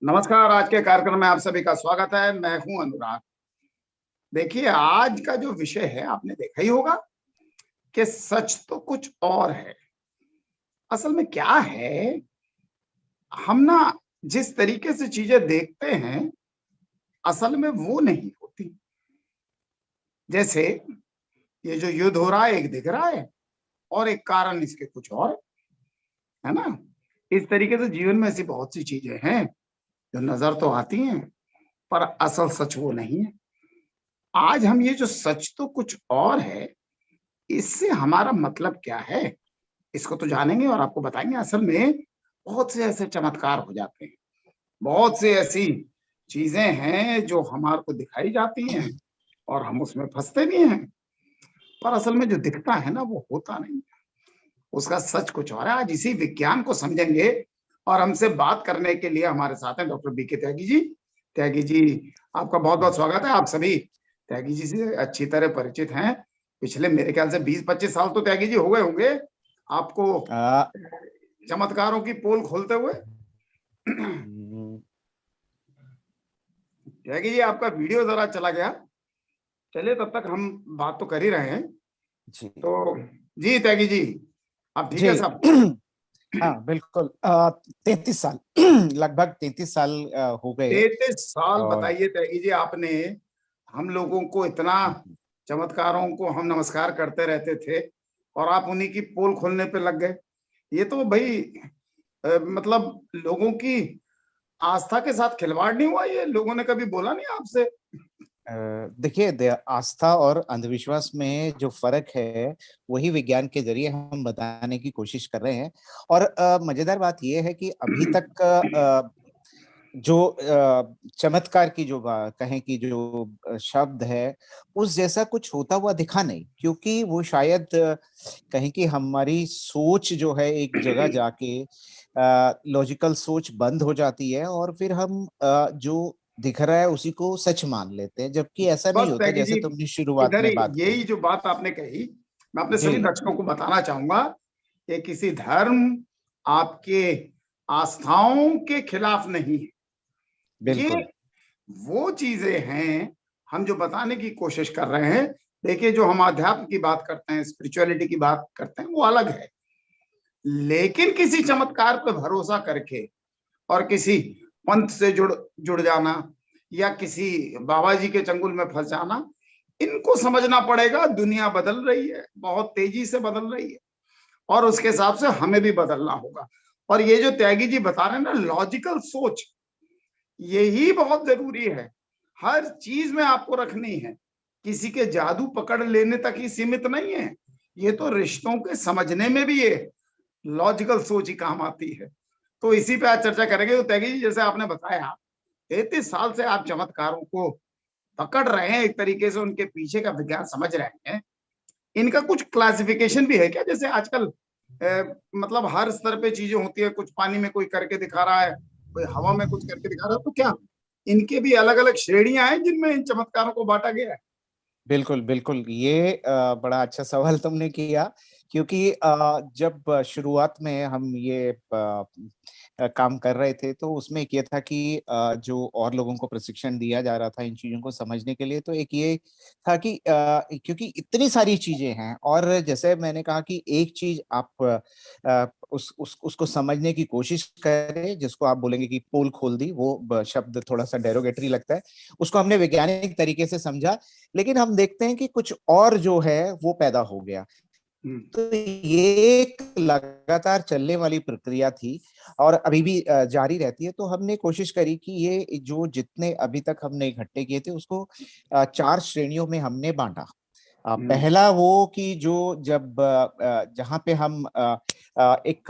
नमस्कार। आज के कार्यक्रम में आप सभी का स्वागत है। मैं हूं अनुराग। देखिए, आज का जो विषय है आपने देखा ही होगा कि सच तो कुछ और है। असल में क्या है, हम ना जिस तरीके से चीजें देखते हैं, असल में वो नहीं होती। जैसे ये जो युद्ध हो रहा है, एक दिख रहा है और एक कारण इसके कुछ और है ना। इस तरीके से जीवन में ऐसी बहुत सी चीजें हैं जो नजर तो आती हैं, पर असल सच वो नहीं है। आज हम ये जो सच तो कुछ और है, इससे हमारा मतलब क्या है, इसको तो जानेंगे और आपको बताएंगे। असल में बहुत से ऐसे चमत्कार हो जाते हैं, बहुत से ऐसी चीजें हैं जो हमारे को दिखाई जाती हैं और हम उसमें फंसते भी हैं, पर असल में जो दिखता है ना वो होता नहीं, उसका सच कुछ और है। आज इसी विज्ञान को समझेंगे और हमसे बात करने के लिए हमारे साथ हैं डॉक्टर बीके त्यागी जी। त्यागी जी, आपका बहुत बहुत स्वागत है। आप सभी त्यागी जी से अच्छी तरह परिचित हैं। पिछले मेरे ख्याल से 20-25 साल तो त्यागी जी हो गए होंगे आपको आ, चमत्कारों की पोल खोलते हुए। हम्म, त्यागी जी, आपका वीडियो जरा चला गया। चलिए, तब तक हम बात तो कर ही रहे हैं। जी तो जी त्यागी जी, आप ठीक है जी। सब? हाँ बिल्कुल। 33 साल लगभग 33 साल हो गए। 33 साल और बताइए त्यागी जी, आपने हम लोगों को इतना चमत्कारों को हम नमस्कार करते रहते थे और आप उन्हीं की पोल खोलने पे लग गए। ये तो भाई मतलब लोगों की आस्था के साथ खिलवाड़ नहीं हुआ? ये लोगों ने कभी बोला नहीं आपसे? देखिए, आस्था और अंधविश्वास में जो फर्क है वही विज्ञान के जरिए हम बताने की कोशिश कर रहे हैं। और मजेदार बात यह है कि अभी तक जो चमत्कार की जो कहें कि जो शब्द है उस जैसा कुछ होता हुआ दिखा नहीं, क्योंकि वो शायद कहें कि हमारी सोच जो है एक जगह जाके लॉजिकल सोच बंद हो जाती है और फिर हम जो दिख रहा है उसी को सच मान लेते हैं, जबकि ऐसा नहीं बस होता त्यागी जी, जैसे तुमने शुरुआत इधर में ही बात यही कही। जो बात आपने कही, मैं अपने जी सभी दर्शकों को बताना चाहूंगा कि किसी धर्म आपके आस्थाओं के खिलाफ नहीं है। ये बिल्कुल। वो चीजें हैं हम जो बताने की कोशिश कर रहे हैं। देखिए, जो हम अध्यात्म की बात करते हैं, स्पिरिचुअलिटी की बात करते हैं, वो अलग है। लेकिन किसी चमत्कार पर भरोसा करके और किसी पंथ से जुड़ जुड़ जाना या किसी बाबा जी के चंगुल में फंस जाना, इनको समझना पड़ेगा। दुनिया बदल रही है, बहुत तेजी से बदल रही है और उसके हिसाब से हमें भी बदलना होगा। और ये जो त्यागी जी बता रहे हैं ना, लॉजिकल सोच, यही बहुत जरूरी है। हर चीज में आपको रखनी है, किसी के जादू पकड़ लेने तक ही सीमित नहीं है। ये तो रिश्तों के समझने में भी ये लॉजिकल सोच ही काम आती है। तो इसी पे आज चर्चा करेंगे। तो त्यागी जी, जैसे आपने बताया, 33 साल से आप चमत्कारों को पकड़ रहे हैं, एक तरीके से उनके पीछे का विज्ञान समझ रहे हैं। इनका कुछ क्लासिफिकेशन भी है क्या? जैसे आजकल मतलब हर स्तर पे चीजें होती है, कुछ पानी में कोई करके दिखा रहा है, कोई हवा में कुछ करके दिखा रहा है, तो क्या इनके भी अलग अलग श्रेणियां हैं जिनमें इन चमत्कारों को बांटा गया है? बिल्कुल बिल्कुल, ये बड़ा अच्छा सवाल तुमने किया, क्योंकि जब शुरुआत में हम ये काम कर रहे थे तो उसमें एक ये था कि जो और लोगों को प्रशिक्षण दिया जा रहा था इन चीजों को समझने के लिए, तो एक ये था कि क्योंकि इतनी सारी चीजें हैं और जैसे मैंने कहा कि एक चीज आप उसको समझने की कोशिश करें, जिसको आप बोलेंगे कि पोल खोल दी, वो शब्द थोड़ा सा डेरोगेटरी लगता है, उसको हमने वैज्ञानिक तरीके से समझा, लेकिन हम देखते हैं कि कुछ और जो है वो पैदा हो गया। हम्म। तो ये एक लगातार चलने वाली प्रक्रिया थी और अभी भी जारी रहती है। तो हमने कोशिश करी कि ये जो जितने अभी तक हमने इकट्ठे किए थे उसको 4 श्रेणियों में हमने बांटा। हम्म। पहला वो कि जो जब जहाँ पे हम एक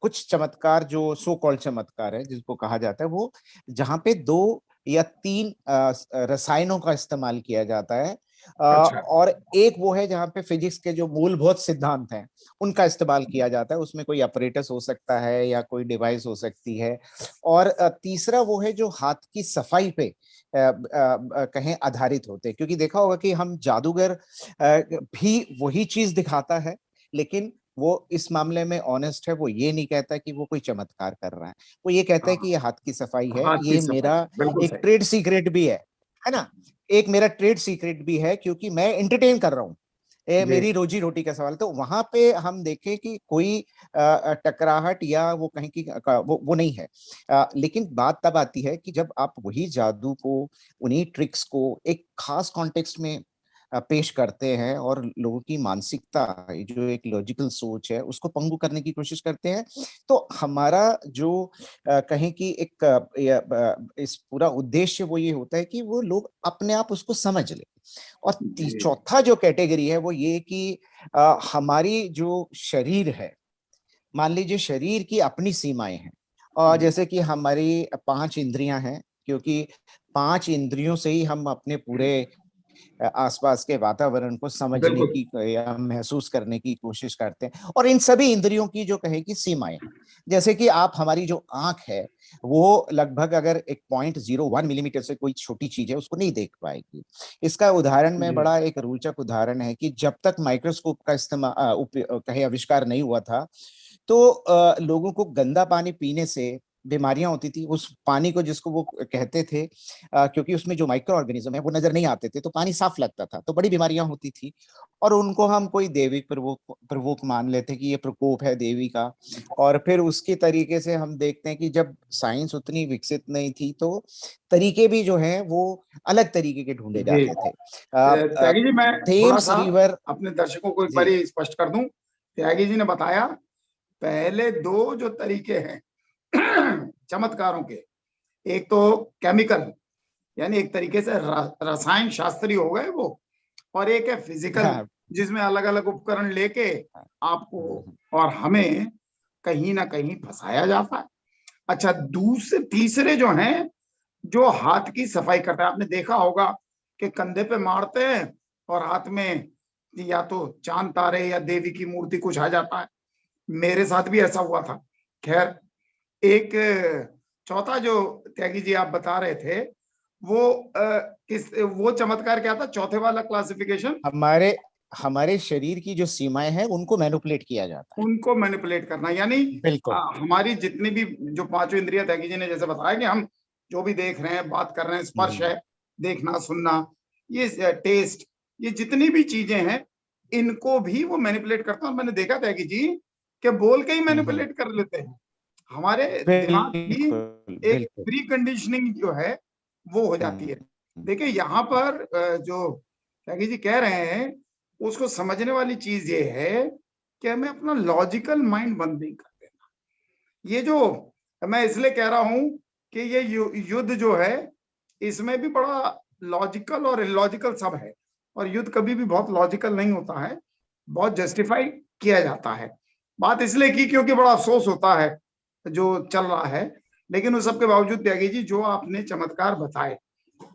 कुछ चमत्कार जो सो कॉल्ड चमत्कार है जिसको कहा जाता है, वो जहाँ पे 2 या 3 रसायनों का इस्तेमाल किया जाता है, अच्छा। और एक वो है जहाँ पे फिजिक्स के जो मूलभूत सिद्धांत हैं उनका इस्तेमाल किया जाता है। उसमें कोई अपरेटस हो सकता है या कोई डिवाइस हो सकती है। और तीसरा वो है जो हाथ की सफाई पे कहें आधारित होते हैं, क्योंकि देखा होगा कि हम जादूगर भी वही चीज दिखाता है, लेकिन वो इस मामले में ऑनेस्ट है, वो ये नहीं कहता कि वो कोई चमत्कार कर रहा है, वो ये कहता है हाँ, कि ये हाथ की सफाई है, हाथ की ये सफाई, मेरा बिल्कुल एक सही। ट्रेड सीक्रेट भी है ना, एक मेरा ट्रेड सीक्रेट भी है, क्योंकि मैं एंटरटेन कर रहा हूँ, ये जी, मेरी रोजी रोटी का सवाल। तो वहां पे हम देखें कि कोई टकराहट या वो कहीं की वो नहीं है। लेकिन बात तब आती है कि जब आप वही जादू को, उन्हीं ट्रिक्स को एक खास कॉन्टेक्स्ट में पेश करते हैं और लोगों की मानसिकता, जो एक लॉजिकल सोच है, उसको पंगु करने की कोशिश करते हैं, तो हमारा जो कहें कि एक इस पूरा उद्देश्य वो ये होता है कि वो लोग अपने आप उसको समझ ले। और जी, चौथा जो कैटेगरी है वो ये कि हमारी जो शरीर है, मान लीजिए शरीर की अपनी सीमाएं हैं, और जी, जैसे कि हमारी 5 इंद्रियां हैं, क्योंकि 5 इंद्रियों से ही हम अपने पूरे आसपास के वातावरण को समझने बिल्कुल, की या महसूस करने की कोशिश करते हैं, और इन सभी इंद्रियों की जो कहे कि सीमाएं हैं, जैसे कि आप, हमारी जो आंख है वो लगभग अगर एक 0.01 मिलीमीटर से कोई छोटी चीज है उसको नहीं देख पाएगी। इसका उदाहरण में जी, बड़ा एक रोचक उदाहरण है कि जब तक माइक्रोस्कोप का इस्तेमाल कहे आविष्कार नहीं हुआ था, तो लोगों को गंदा पानी पीने से बीमारियां होती थी, उस पानी को जिसको वो कहते थे, क्योंकि उसमें जो माइक्रो ऑर्गेनिज्म है वो नजर नहीं आते थे, तो पानी साफ लगता था, तो बड़ी बीमारियां होती थी, और उनको हम कोई देवी प्रवोक मान लेते कि ये प्रकोप है देवी का। और फिर उसके तरीके से हम देखते हैं कि जब साइंस उतनी विकसित नहीं थी, तो तरीके भी जो है वो अलग तरीके के ढूंढे जी। जाते थे। त्यागी जी, मैं थोड़ा थेम्स सा रिवर। अपने दर्शकों को एक जी। बार स्पष्ट कर दूं। त्यागी जी ने बताया पहले दो जो तरीके हैं चमत्कारों के, एक तो केमिकल, यानी एक तरीके से रसायन शास्त्री हो गए वो, और एक है फिजिकल, हाँ। जिसमें अलग अलग उपकरण लेके आपको और हमें कहीं ना कहीं फंसाया जाता है। अच्छा, दूसरे तीसरे जो हैं, जो हाथ की सफाई करता है, आपने देखा होगा कि कंधे पे मारते हैं और हाथ में या तो चांद तारे या देवी की मूर्ति कुछ आ जाता है। मेरे साथ भी ऐसा हुआ था। खैर, एक चौथा जो त्यागी जी आप बता रहे थे, वो वो चमत्कार क्या था, चौथे वाला क्लासिफिकेशन? हमारे हमारे शरीर की जो सीमाएं हैं उनको मैनिपुलेट किया जाता है। उनको मैनिपुलेट करना, यानी बिल्कुल। हमारी जितनी भी जो पांचों इंद्रियां, त्यागी जी ने जैसे बताया कि हम जो भी देख रहे हैं, बात कर रहे हैं, स्पर्श हम्म। है, देखना सुनना, ये टेस्ट, ये जितनी भी चीजें हैं, इनको भी वो मैनिपुलेट करता है। और मैंने देखा त्यागी जी कि बोल के ही हम्म। मैनिपुलेट कर लेते हैं। हमारे दिमाग की बिल्कुल एक बिल्कुल। प्री कंडीशनिंग जो है वो हो जाती है। हम्म। देखिए यहाँ पर जो त्यागी जी कह रहे हैं, उसको समझने वाली चीज ये है कि हमें अपना लॉजिकल माइंड बंद नहीं कर देना। ये जो मैं इसलिए कह रहा हूं कि ये युद्ध जो है, इसमें भी बड़ा लॉजिकल और इलॉजिकल सब है। और युद्ध कभी भी बहुत लॉजिकल नहीं होता है, बहुत जस्टिफाई किया जाता है। बात इसलिए की क्योंकि बड़ा अफसोस होता है जो चल रहा है। लेकिन उस सबके बावजूद त्यागी जी, जो आपने चमत्कार बताए,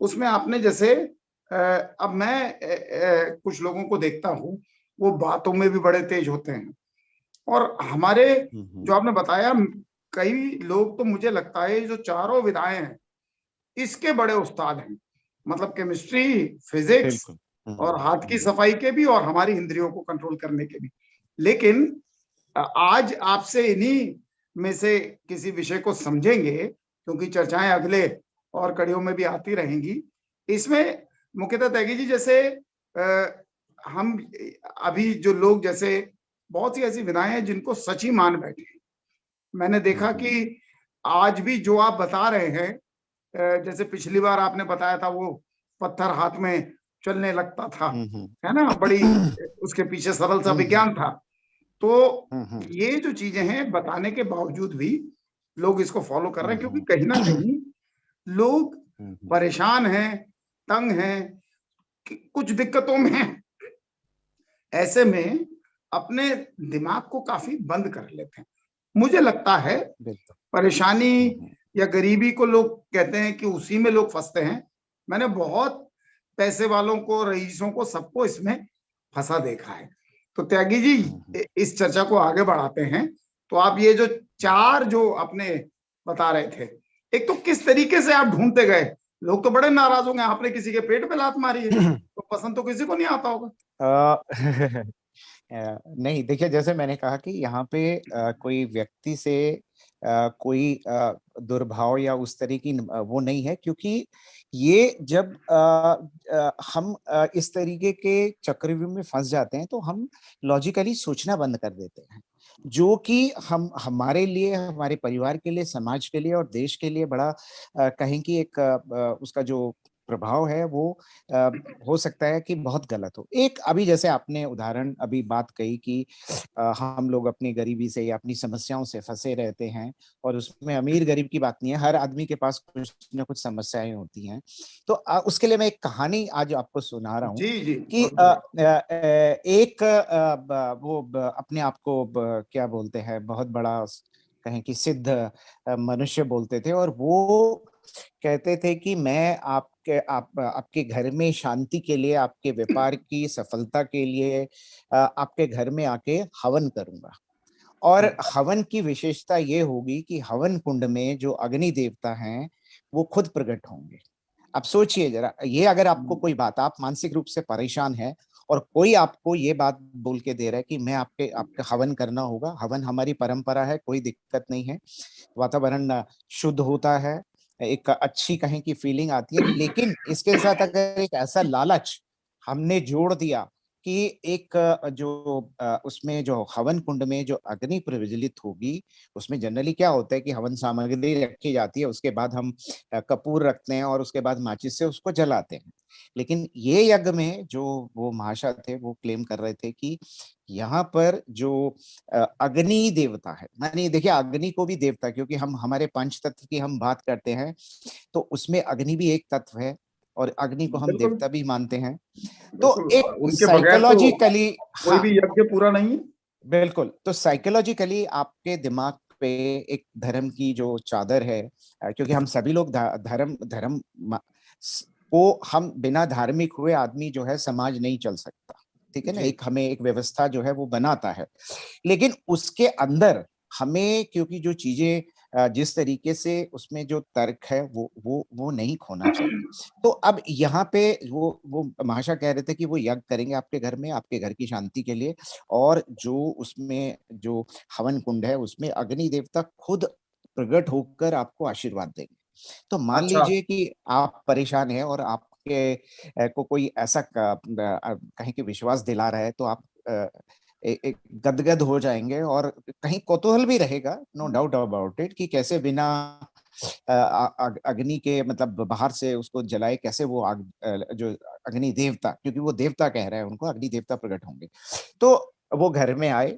उसमें आपने जैसे अब मैं कुछ लोगों को देखता हूँ, वो बातों में भी बड़े तेज होते हैं। और हमारे जो आपने बताया, कई लोग तो मुझे लगता है जो चारों विधाएं हैं, इसके बड़े उस्ताद हैं। मतलब केमिस्ट्री, फिजिक्स बिल्कुल। और हाथ की सफाई के भी, और हमारी इंद्रियों को कंट्रोल करने के भी। लेकिन आज आपसे इन्हीं में से किसी विषय को समझेंगे, क्योंकि चर्चाएं अगले और कड़ियों में भी आती रहेंगी। इसमें मुख्यतः त्यागी जी, जैसे हम अभी जो लोग, जैसे बहुत सी ऐसी विधाएं हैं जिनको सच ही मान बैठे हैं। मैंने देखा कि आज भी जो आप बता रहे हैं, जैसे पिछली बार आपने बताया था वो पत्थर हाथ में चलने लगता था, है ना, बड़ी उसके पीछे सरल सा विज्ञान था। तो ये जो चीजें हैं, बताने के बावजूद भी लोग इसको फॉलो कर रहे हैं, क्योंकि कहीं ना कहीं लोग परेशान हैं, तंग हैं, कुछ दिक्कतों में हैं। ऐसे में अपने दिमाग को काफी बंद कर लेते हैं। मुझे लगता है बिल्कुल। परेशानी या गरीबी को लोग कहते हैं कि उसी में लोग फंसते हैं। मैंने बहुत पैसे वालों को, रईसों को, सबको इसमें फंसा देखा है। तो त्यागी जी, इस चर्चा को आगे बढ़ाते हैं। तो आप ये जो चार जो आपने बता रहे थे, एक तो किस तरीके से आप ढूंढते गए? लोग तो बड़े नाराज होंगे, आपने किसी के पेट पे लात मारी है, तो पसंद तो किसी को नहीं आता होगा। नहीं, देखिए, जैसे मैंने कहा कि यहाँ पे कोई व्यक्ति से कोई दुर्भाव या उस तरह की वो नहीं है, क्योंकि ये जब हम इस तरीके के चक्रव्यूह में फंस जाते हैं तो हम लॉजिकली सोचना बंद कर देते हैं, जो कि हम हमारे लिए, हमारे परिवार के लिए, समाज के लिए और देश के लिए बड़ा कहें कि एक उसका जो प्रभाव है वो अ, हो सकता है कि बहुत गलत हो। एक अभी जैसे आपने उदाहरण अभी बात कही कि हम लोग अपनी गरीबी से या अपनी समस्याओं से फंसे रहते हैं, और उसमें अमीर-गरीब की बात नहीं है, हर आदमी के पास कुछ न कुछ समस्याएँ होती हैं। तो उसके लिए मैं एक कहानी आज आपको सुना रहा हूँ जी जी, कि बहुत बढ़िया। एक वो अपने आप को क्या बोलते हैं, बहुत बड़ा कहें कि सिद्ध मनुष्य बोलते थे, और वो कहते थे कि मैं आपके घर में शांति के लिए, आपके व्यापार की सफलता के लिए आपके घर में आके हवन करूँगा। और हवन की विशेषता ये होगी कि हवन कुंड में जो अग्नि देवता हैं, वो खुद प्रकट होंगे। अब सोचिए ज़रा, ये अगर आपको कोई बात, आप मानसिक रूप से परेशान हैं और कोई आपको ये बात बोल के दे रहा है कि मैं आपका हवन करना होगा, हवन हमारी परंपरा है, कोई दिक्कत नहीं है, वातावरण शुद्ध होता है, एक अच्छी कहें कि फीलिंग आती है, लेकिन इसके साथ अगर एक ऐसा लालच हमने जोड़ दिया कि एक उसमें जो हवन कुंड में जो अग्नि प्रज्वलित होगी, उसमें जनरली क्या होता है कि हवन सामग्री रखी जाती है, उसके बाद हम कपूर रखते हैं और उसके बाद माचिस से उसको जलाते हैं। लेकिन ये यज्ञ में जो वो महाशय थे, वो क्लेम कर रहे थे कि यहाँ पर जो अग्नि देवता है, मानिए देखिए, अग्नि को भी देवता, क्योंकि हम हमारे पंच तत्व की हम बात करते हैं, तो उसमें अग्नि भी एक तत्व है और अग्नि को हम बिल्कुल देवता भी मानते हैं। तो बिल्कुल, एक उनके बगैर तो साइकोलॉजिकली, कोई हाँ, भी यज्ञ पूरा नहीं है। बिल्कुल, तो साइकोलॉजिकली आपके दिमाग पे एक धर्म की जो चादर है, क्योंकि हम सभी लोग धर्म धर्म को हम बिना धार्मिक हुए आदमी जो है समाज नहीं चल सकता, ठीक है ना? जी, एक हमें एक व्यवस्था जो है वो बनाता है, लेकिन उसके अंदर हमें, क्योंकि जो चीजें जिस तरीके से उसमें जो तर्क है वो नहीं खोना चाहिए। तो अब यहाँ पे वो महाशय कह रहे थे कि वो यज्ञ करेंगे आपके घर में, आपके घर की शांति के लिए, और जो उसमें जो हवन कुंड है उसमें अग्नि देवता खुद प्रकट होकर आपको आशीर्वाद देंगे। तो मान अच्छा, लीजिए कि आप परेशान हैं और आपके को कोई ऐसा कहें कि विश्वास दिला रहा है, तो आप एक गदगद हो जाएंगे और कहीं कौतूहल भी रहेगा, नो डाउट अबाउट इट, कि कैसे बिना अग्नि के, मतलब बाहर से उसको जलाए कैसे वो आग, जो अग्नि देवता, क्योंकि वो देवता कह रहा है उनको, अग्नि देवता प्रकट होंगे। तो वो घर में आए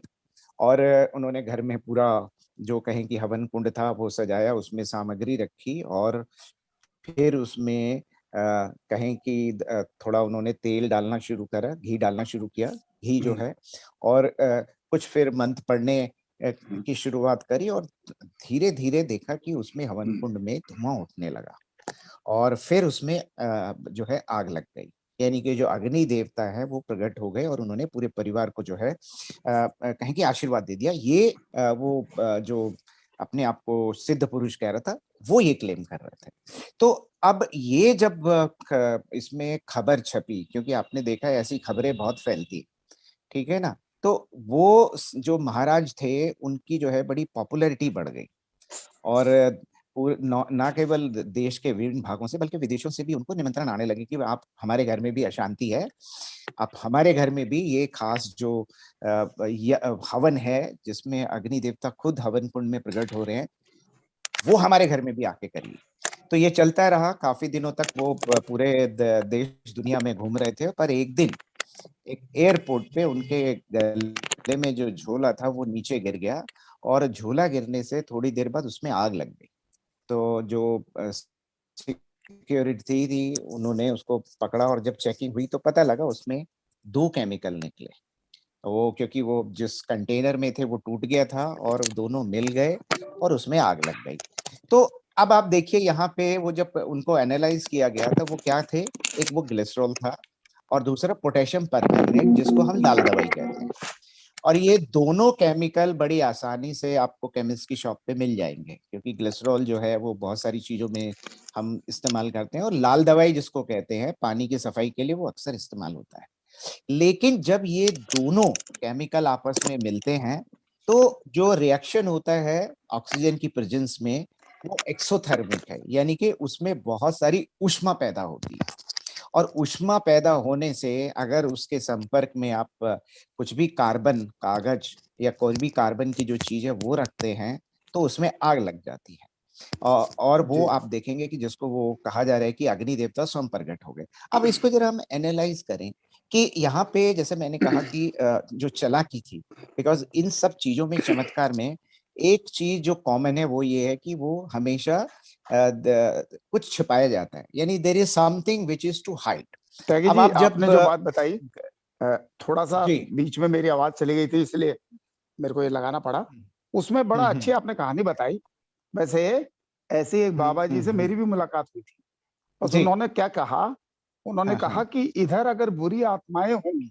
और उन्होंने घर में पूरा जो कहें कि हवन कुंड था वो सजाया, उसमें सामग्री रखी, और फिर उसमें कहें कि थोड़ा उन्होंने तेल डालना शुरू करा, घी डालना शुरू किया, घी जो है, और कुछ फिर मंत्र पढ़ने की शुरुआत करी, और धीरे-धीरे देखा कि उसमें हवन कुंड में धुआँ उठने लगा, और फिर उसमें जो है आग लग गई। यानी कि जो अग्नि देवता है वो प्रकट हो गए और उन्होंने पूरे परिवार को जो है कहें कि आशीर्वाद दे दिया। ये वो जो अपने आप को सिद्ध पुरुष कह रहा था, वो ये क्लेम कर रहे थे। तो अब ये जब इसमें खबर छपी, क्योंकि आपने देखा है ऐसी खबरें बहुत फैलती, ठीक है ना? तो वो जो महाराज थे उनकी जो है बड़ी पॉपुलैरिटी बढ़ गई, और ना केवल देश के विभिन्न भागों से बल्कि विदेशों से भी उनको निमंत्रण आने लगे कि आप हमारे घर में भी अशांति है, आप हमारे घर में भी ये खास जो हवन है जिसमें अग्नि देवता खुद हवन कुंड में प्रकट हो रहे हैं, वो हमारे घर में भी आके करिए। तो ये चलता रहा काफ़ी दिनों तक, वो पूरे देश दुनिया में घूम रहे थे, पर एक दिन एक एयरपोर्ट पे उनके गले में जो झोला था वो नीचे गिर गया, और झोला गिरने से थोड़ी देर बाद उसमें आग लग गई। तो जो सिक्योरिटी थी उन्होंने उसको पकड़ा, और जब चेकिंग हुई तो पता लगा उसमें 2 केमिकल निकले। वो क्योंकि वो जिस कंटेनर में थे वो टूट गया था और दोनों मिल गए और उसमें आग लग गई। तो अब आप देखिए यहाँ पे वो जब उनको एनालाइज़ किया गया तो वो क्या थे, एक वो ग्लिसरॉल था और दूसरा पोटेशियम परमैंगनेट, जिसको हम लाल दवाई कहते हैं। और ये दोनों केमिकल बड़ी आसानी से आपको केमिस्ट की शॉप पे मिल जाएँगे, क्योंकि ग्लिसरॉल जो है वो बहुत सारी चीज़ों में हम इस्तेमाल करते हैं, और लाल दवाई जिसको कहते हैं पानी की सफाई के लिए, वो अक्सर इस्तेमाल होता है। लेकिन जब ये दोनों केमिकल आपस में मिलते हैं तो जो रिएक्शन होता है ऑक्सीजन की प्रेजेंस में वो एक्सोथर्मिक है, यानी कि उसमें बहुत सारी ऊष्मा पैदा होती है। और ऊष्मा पैदा होने से अगर उसके संपर्क में आप कुछ भी कार्बन, कागज या कोई भी कार्बन की जो चीज है वो रखते हैं तो उसमें आग लग जाती है। और वो जी आप देखेंगे कि जिसको वो कहा जा रहा है कि अग्नि देवता स्वयं प्रकट हो गए। अब इसको जरा हम एनालाइज करें कि यहाँ पे जैसे मैंने कहा कि जो चालाकी थी, बिकॉज इन सब चीजों में, चमत्कार में एक चीज जो कॉमन है वो ये है कि वो हमेशा कुछ छिपाया जाता है, यानी there is something which is to hide. Tyagi अब जी, आप जब आपने जो बात बताई, थोड़ा सा जी। बीच में मेरी आवाज चली गई थी, इसलिए मेरे को ये लगाना पड़ा। उसमें बड़ा अच्छी हम्म। आपने कहानी बताई। वैसे ऐसे एक बाबा जी से हम्म। मेरी भी मुलाकात हुई थी। बस जी। उन्होंने क्या कहा, उन्होंने हाँ कहा हाँ। कि इधर अगर बुरी आत्माएं होंगी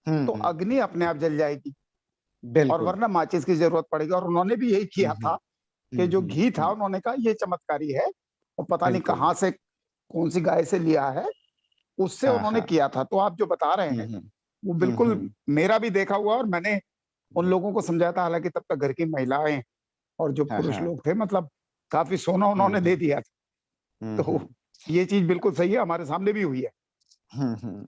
तो हम्म। अग्नि अपने आप जल जाएगी, और बिल्कुल। वरना माचिस की जरूरत पड़ेगी। और उन्होंने भी यही किया था कि जो घी था, हम्म। उन्होंने कहा ये चमत्कारी है, और पता नहीं बिल्कुल। कहाँ से, कौन सी गाय से लिया है, उससे हाँ उन्होंने हाँ। किया था। तो आप जो बता रहे हैं हम्म। वो बिल्कुल हम्म। मेरा भी देखा हुआ, और मैंने उन लोगों को समझाया था। हालांकि तब तक घर की महिलाएं और जो हाँ पुरुष हाँ। लोग थे, मतलब काफी सोना उन्होंने दे हम्म। दिया था। तो हम्म। ये चीज बिल्कुल सही है, हमारे सामने भी हुई है। हम्म।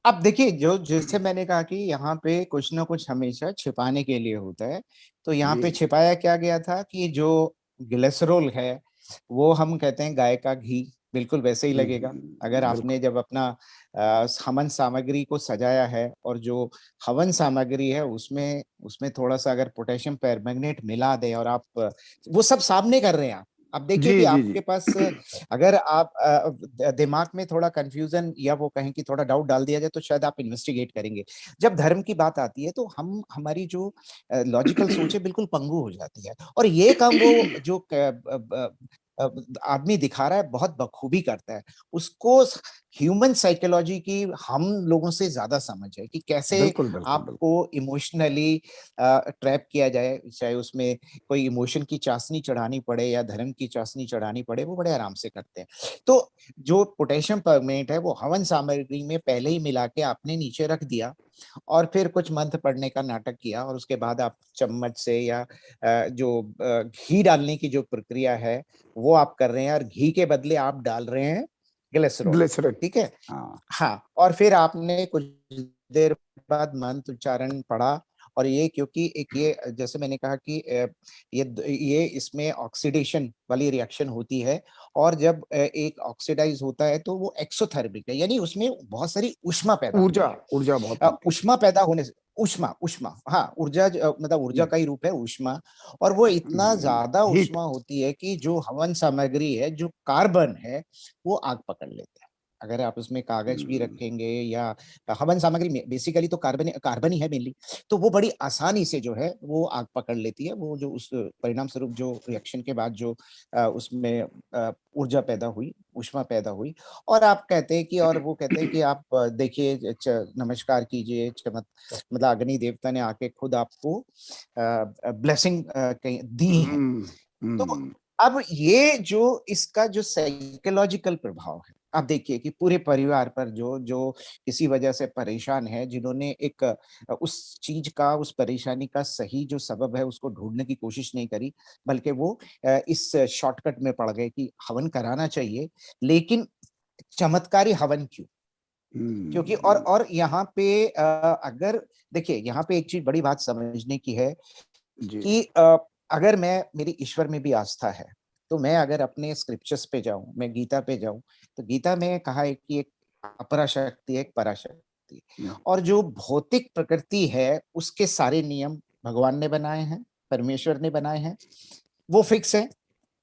अब देखिए, जो जैसे मैंने कहा कि यहाँ पे कुछ ना कुछ हमेशा छिपाने के लिए होता है, तो यहाँ जी पे छिपाया क्या गया था कि जो ग्लिसरॉल है वो हम कहते हैं गाय का घी, बिल्कुल वैसे ही लगेगा। अगर आपने बिल्कुल। जब अपना हवन सामग्री को सजाया है और जो हवन सामग्री है उसमें उसमें थोड़ा सा अगर पोटेशियम परमैंगनेट मिला दें और आप वो सब सामने कर रहे हैं आप। अब देखिए जी कि जी जी आपके पास अगर आप दिमाग में थोड़ा कंफ्यूजन या वो कहें कि थोड़ा डाउट डाल दिया जाए तो शायद आप इन्वेस्टिगेट करेंगे। जब धर्म की बात आती है तो हम हमारी जो लॉजिकल सोच है बिल्कुल पंगु हो जाती है, और ये काम वो जो आदमी दिखा रहा है बहुत बखूबी करता है। उसको ह्यूमन साइकोलॉजी की हम लोगों से ज्यादा समझ है कि कैसे बिल्कुल बिल्कुल बिल्कुल। आपको इमोशनली ट्रैप किया जाए, चाहे उसमें कोई इमोशन की चाशनी चढ़ानी पड़े या धर्म की चाशनी चढ़ानी पड़े, वो बड़े आराम से करते हैं। तो जो पोटेशियम परमेट है वो हवन सामग्री में पहले ही मिला के आपने नीचे रख दिया, और फिर कुछ मंत्र पढ़ने का नाटक किया, और उसके बाद आप चम्मच से या जो घी डालने की जो प्रक्रिया है वो आप कर रहे हैं, और घी के बदले आप डाल रहे हैं ग्लिसरॉल। ग्लिसरीन। ठीक है। हाँ। हाँ, और फिर आपने कुछ देर बाद मंत्र उच्चारण पढ़ा। और ये क्योंकि एक ये जैसे मैंने कहा कि ये इसमें ऑक्सीडेशन वाली रिएक्शन होती है, और जब एक ऑक्सीडाइज होता है तो वो एक्सोथर्मिक है, यानी उसमें बहुत सारी ऊष्मा पैदा ऊर्जा, होती है। ऊर्जा बहुत मिलती ऊष्मा पैदा होने से ऊष्मा ऊष्मा हाँ, ऊर्जा मतलब ऊर्जा है। का ही रूप है ऊष्मा। और वो इतना ज्यादा हीट। ऊष्मा होती है कि जो हवन सामग्री है, जो कार्बन है, वो आग पकड़ लेता है। अगर आप उसमें कागज भी रखेंगे या हवन सामग्री में बेसिकली तो कार्बन कार्बन ही है मेनली, तो वो बड़ी आसानी से जो है वो आग पकड़ लेती है। वो जो उस परिणाम स्वरूप जो रिएक्शन के बाद जो उसमें ऊर्जा पैदा हुई, ऊष्मा पैदा हुई। और आप कहते हैं कि, और वो कहते हैं कि आप देखिए, नमस्कार कीजिए, मतलब अग्नि देवता ने आके खुद आपको ब्लेसिंग दी है। तो हम्म। अब ये जो इसका जो साइकोलॉजिकल प्रभाव है, आप देखिए कि पूरे परिवार पर जो जो किसी वजह से परेशान है, जिन्होंने एक उस चीज का, उस परेशानी का सही जो सबब है उसको ढूंढने की कोशिश नहीं करी, बल्कि वो इस शॉर्टकट में पड़ गए कि हवन कराना चाहिए, लेकिन चमत्कारी हवन क्यों? क्योंकि और यहाँ पे अगर देखिए, यहाँ पे एक चीज बड़ी बात समझने की है जी कि अगर मैं, मेरी ईश्वर में भी आस्था है, तो मैं अगर अपने स्क्रिप्चर्स पे जाऊं, मैं गीता पे जाऊं, तो गीता में कहा है कि एक अपरा शक्ति है, एक पराशक्ति है। और जो भौतिक प्रकृति है उसके सारे नियम भगवान ने बनाए हैं, परमेश्वर ने बनाए हैं, वो फिक्स है।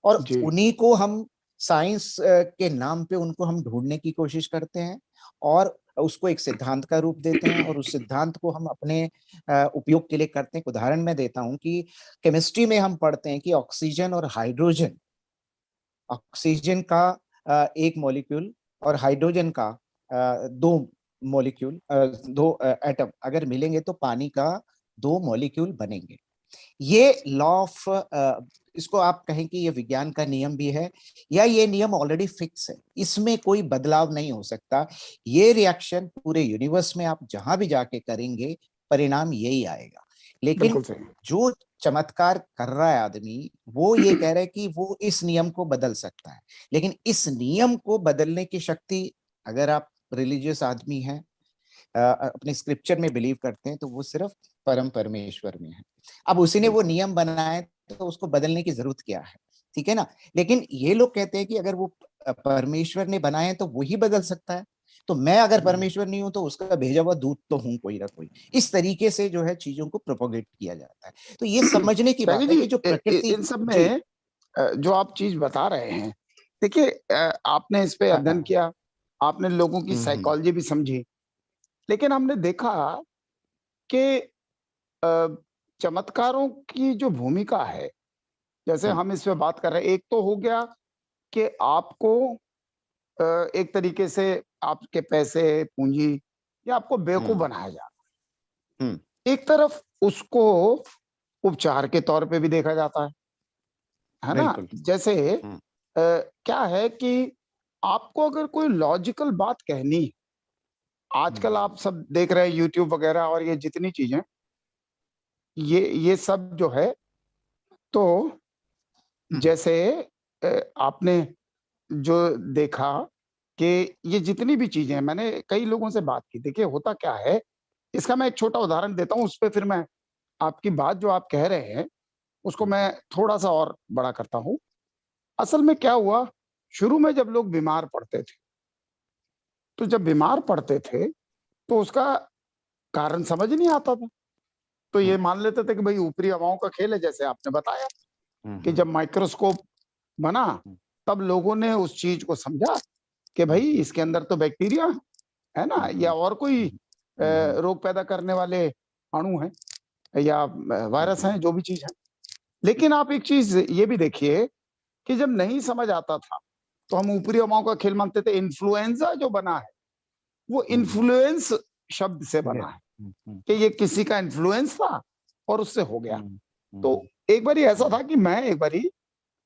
और जी। उन्हीं को हम साइंस के नाम पे उनको हम ढूंढने की कोशिश करते हैं, और उसको एक सिद्धांत का रूप देते हैं, और उस सिद्धांत को हम अपने उपयोग के लिए करते हैं। एक उदाहरण मैं देता हूं कि केमिस्ट्री में हम पढ़ते हैं कि ऑक्सीजन और हाइड्रोजन, ऑक्सीजन का एक मॉलिक्यूल और हाइड्रोजन का दो मॉलिक्यूल, दो एटम अगर मिलेंगे तो पानी का दो मॉलिक्यूल बनेंगे। ये लॉ ऑफ, इसको आप कहें कि ये विज्ञान का नियम भी है, या ये नियम ऑलरेडी फिक्स है, इसमें कोई बदलाव नहीं हो सकता। ये रिएक्शन पूरे यूनिवर्स में आप जहां भी जाके करेंगे, परिणाम यही आएगा। लेकिन बिल्कुल सही। जो चमत्कार कर रहा है आदमी, वो ये कह रहा है कि वो इस नियम को बदल सकता है। लेकिन इस नियम को बदलने की शक्ति, अगर आप रिलीजियस आदमी हैं, अपने स्क्रिप्चर में बिलीव करते हैं, तो वो सिर्फ परम परमेश्वर में है। अब उसी ने वो बिल्कुल नियम बनाए, तो उसको बदलने की जरूरत क्या है? ठीक है ना। लेकिन ये लोग कहते हैं कि अगर वो परमेश्वर ने बनाए तो वही बदल सकता है, तो मैं अगर परमेश्वर नहीं हूं तो उसका भेजा हुआ दूत तो हूं कोई ना कोई। इस तरीके से जो है चीजों को प्रोपोगेट किया जाता है। तो ये समझने की त्यागी बात है जी, कि जो प्रकृति। इन सब जी। में जो आप चीज बता रहे हैं, देखिए, आपने इस पे अध्ययन हाँ। किया, आपने लोगों की हम्म। साइकोलॉजी भी समझी, लेकिन हमने देखा कि अ, चमत्कारों की जो भूमिका है, जैसे हम्म। हम इस पे बात कर रहे हैं, एक तो हो गया कि आपको एक तरीके से आपके पैसे, पूंजी, या आपको बेवकूफ हम्म। बनाया जा, हम्म। एक तरफ उसको उपचार के तौर पे भी देखा जाता है ना? बिल्कुल। जैसे हम्म। क्या है कि आपको अगर कोई लॉजिकल बात कहनी है, आजकल हम्म। आप सब देख रहे हैं यूट्यूब वगैरह और ये जितनी चीजें, ये सब जो है, तो हम्म। जैसे आपने जो देखा कि ये जितनी भी चीजें हैं, मैंने कई लोगों से बात की। देखिए, होता क्या है, इसका मैं एक छोटा उदाहरण देता हूँ, उस पे फिर मैं आपकी बात जो आप कह रहे हैं, उसको मैं थोड़ा-सा और बड़ा करता हूँ। असल में क्या हुआ, शुरू में जब लोग बीमार पड़ते थे, तो जब बीमार पड़ते थे, तो उसका कारण समझ नहीं आता था। तो ये हम्म। मान लेते थे कि भई ऊपरी हवाओं का खेल है, जैसे आपने बताया कि हम्म। जब माइक्रोस्कोप बना, हम्म। तब लोगों ने उस चीज़ को समझा कि भई इसके अंदर तो बैक्टीरिया है ना, या और कोई रोग पैदा करने वाले अणु हैं, या वायरस हैं, जो भी चीज़ है। लेकिन आप एक चीज़ ये भी देखिए कि जब नहीं समझ आता था, तो हम ऊपरी हवाओं का खेल मानते थे। इन्फ्लुएंजा जो बना है, वो इन्फ्लुएंस शब्द से बना है, कि ये किसी का इन्फ्लुएंस था और उससे हो गया। तो एक बारी ऐसा था कि मैं एक बारी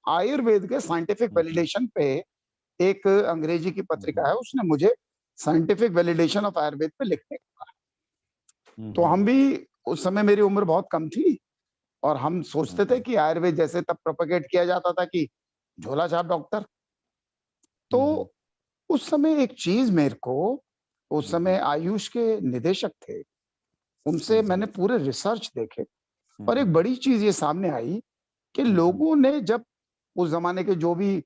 आयुर्वेद के साइंटिफिक वैलिडेशन पे, एक अंग्रेजी की पत्रिका है, उसने मुझे साइंटिफिक वैलिडेशन ऑफ आयुर्वेद पे लिखने को कहा। तो हम भी, उस समय मेरी उम्र बहुत कम थी, और हम सोचते थे कि आयुर्वेद जैसे तब प्रोपेगेट किया जाता था कि झोला छाप डॉक्टर। तो उस समय एक चीज मेरे को, उस समय आयुष के निदेशक थे, उनसे मैंने पूरे रिसर्च देखे, और एक बड़ी चीज ये सामने आई कि लोगों ने, जब उस जमाने के जो भी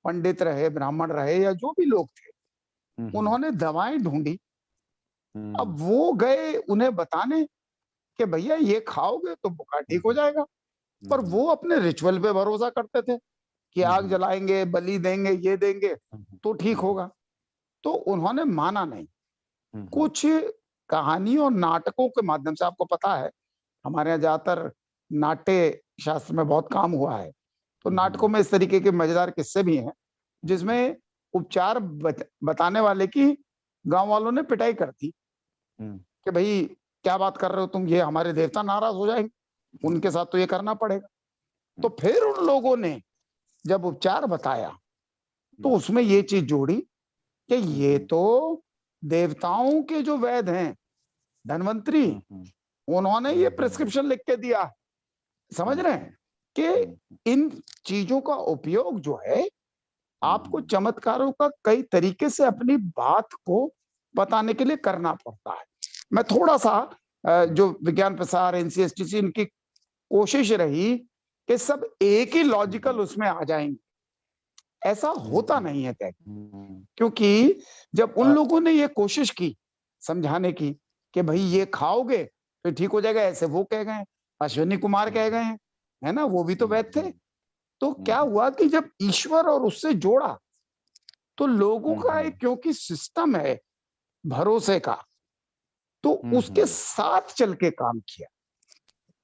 पंडित रहे, ब्राह्मण रहे, या जो भी लोग थे, उन्होंने दवाएं ढूंढी। अब वो गए उन्हें बताने कि भैया ये खाओगे तो बुखार ठीक हो जाएगा, पर वो अपने रिचुअल पे भरोसा करते थे कि आग जलाएंगे, बलि देंगे, ये देंगे तो ठीक होगा। तो उन्होंने माना नहीं। कुछ कहानियों और नाटकों के माध्यम से, आपको पता है हमारे यहाँ ज्यादातर नाट्य शास्त्र में बहुत काम हुआ है, तो नाटकों में इस तरीके के मजेदार किस्से भी हैं, जिसमें उपचार बताने वाले की गांव वालों ने पिटाई कर दी कि भाई क्या बात कर रहे हो तुम, ये हमारे देवता नाराज हो जाएंगे, उनके साथ तो ये करना पड़ेगा। तो फिर उन लोगों ने जब उपचार बताया, तो उसमें ये चीज जोड़ी कि ये तो देवताओं के जो वैद्य हैं, धन्वंतरी, उन्होंने ये प्रिस्क्रिप्शन लिख के दिया। समझ रहे हैं कि इन चीजों का उपयोग जो है, आपको चमत्कारों का कई तरीके से अपनी बात को बताने के लिए करना पड़ता है। मैं थोड़ा सा जो विज्ञान प्रसार, एनसीएसटीसी, इनकी कोशिश रही कि सब एक ही लॉजिकल उसमें आ जाएंगे, ऐसा होता नहीं है तय। क्योंकि जब उन लोगों ने ये कोशिश की समझाने की कि भाई ये खाओगे तो ठीक हो जाएगा, ऐसे वो कह गए, अश्विनी कुमार कह गए हैं, है ना, वो भी तो वैद्य थे। तो क्या हुआ कि जब ईश्वर और उससे जोड़ा, तो लोगों का एक, क्योंकि सिस्टम है भरोसे का, तो उसके साथ चल के काम किया।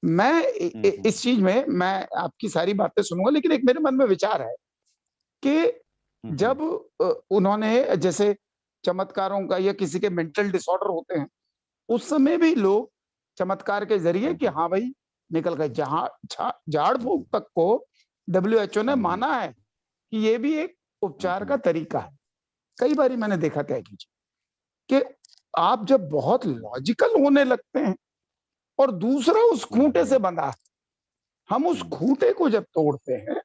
मैं इस चीज में मैं आपकी सारी बातें सुनूंगा, लेकिन एक मेरे मन में विचार है कि जब उन्होंने, जैसे चमत्कारों का या किसी के मेंटल डिसऑर्डर होते हैं, उस समय भी लोग चमत्कार के जरिए कि हाँ भाई निकल गए। झाड़ फूक तक को WHO ने माना है कि ये भी एक उपचार का तरीका है। कई बार मैंने देखा त्यागी जी कि आप जब बहुत लॉजिकल होने लगते हैं और दूसरा उस खूंटे से बंधा है, हम उस खूंटे को जब तोड़ते हैं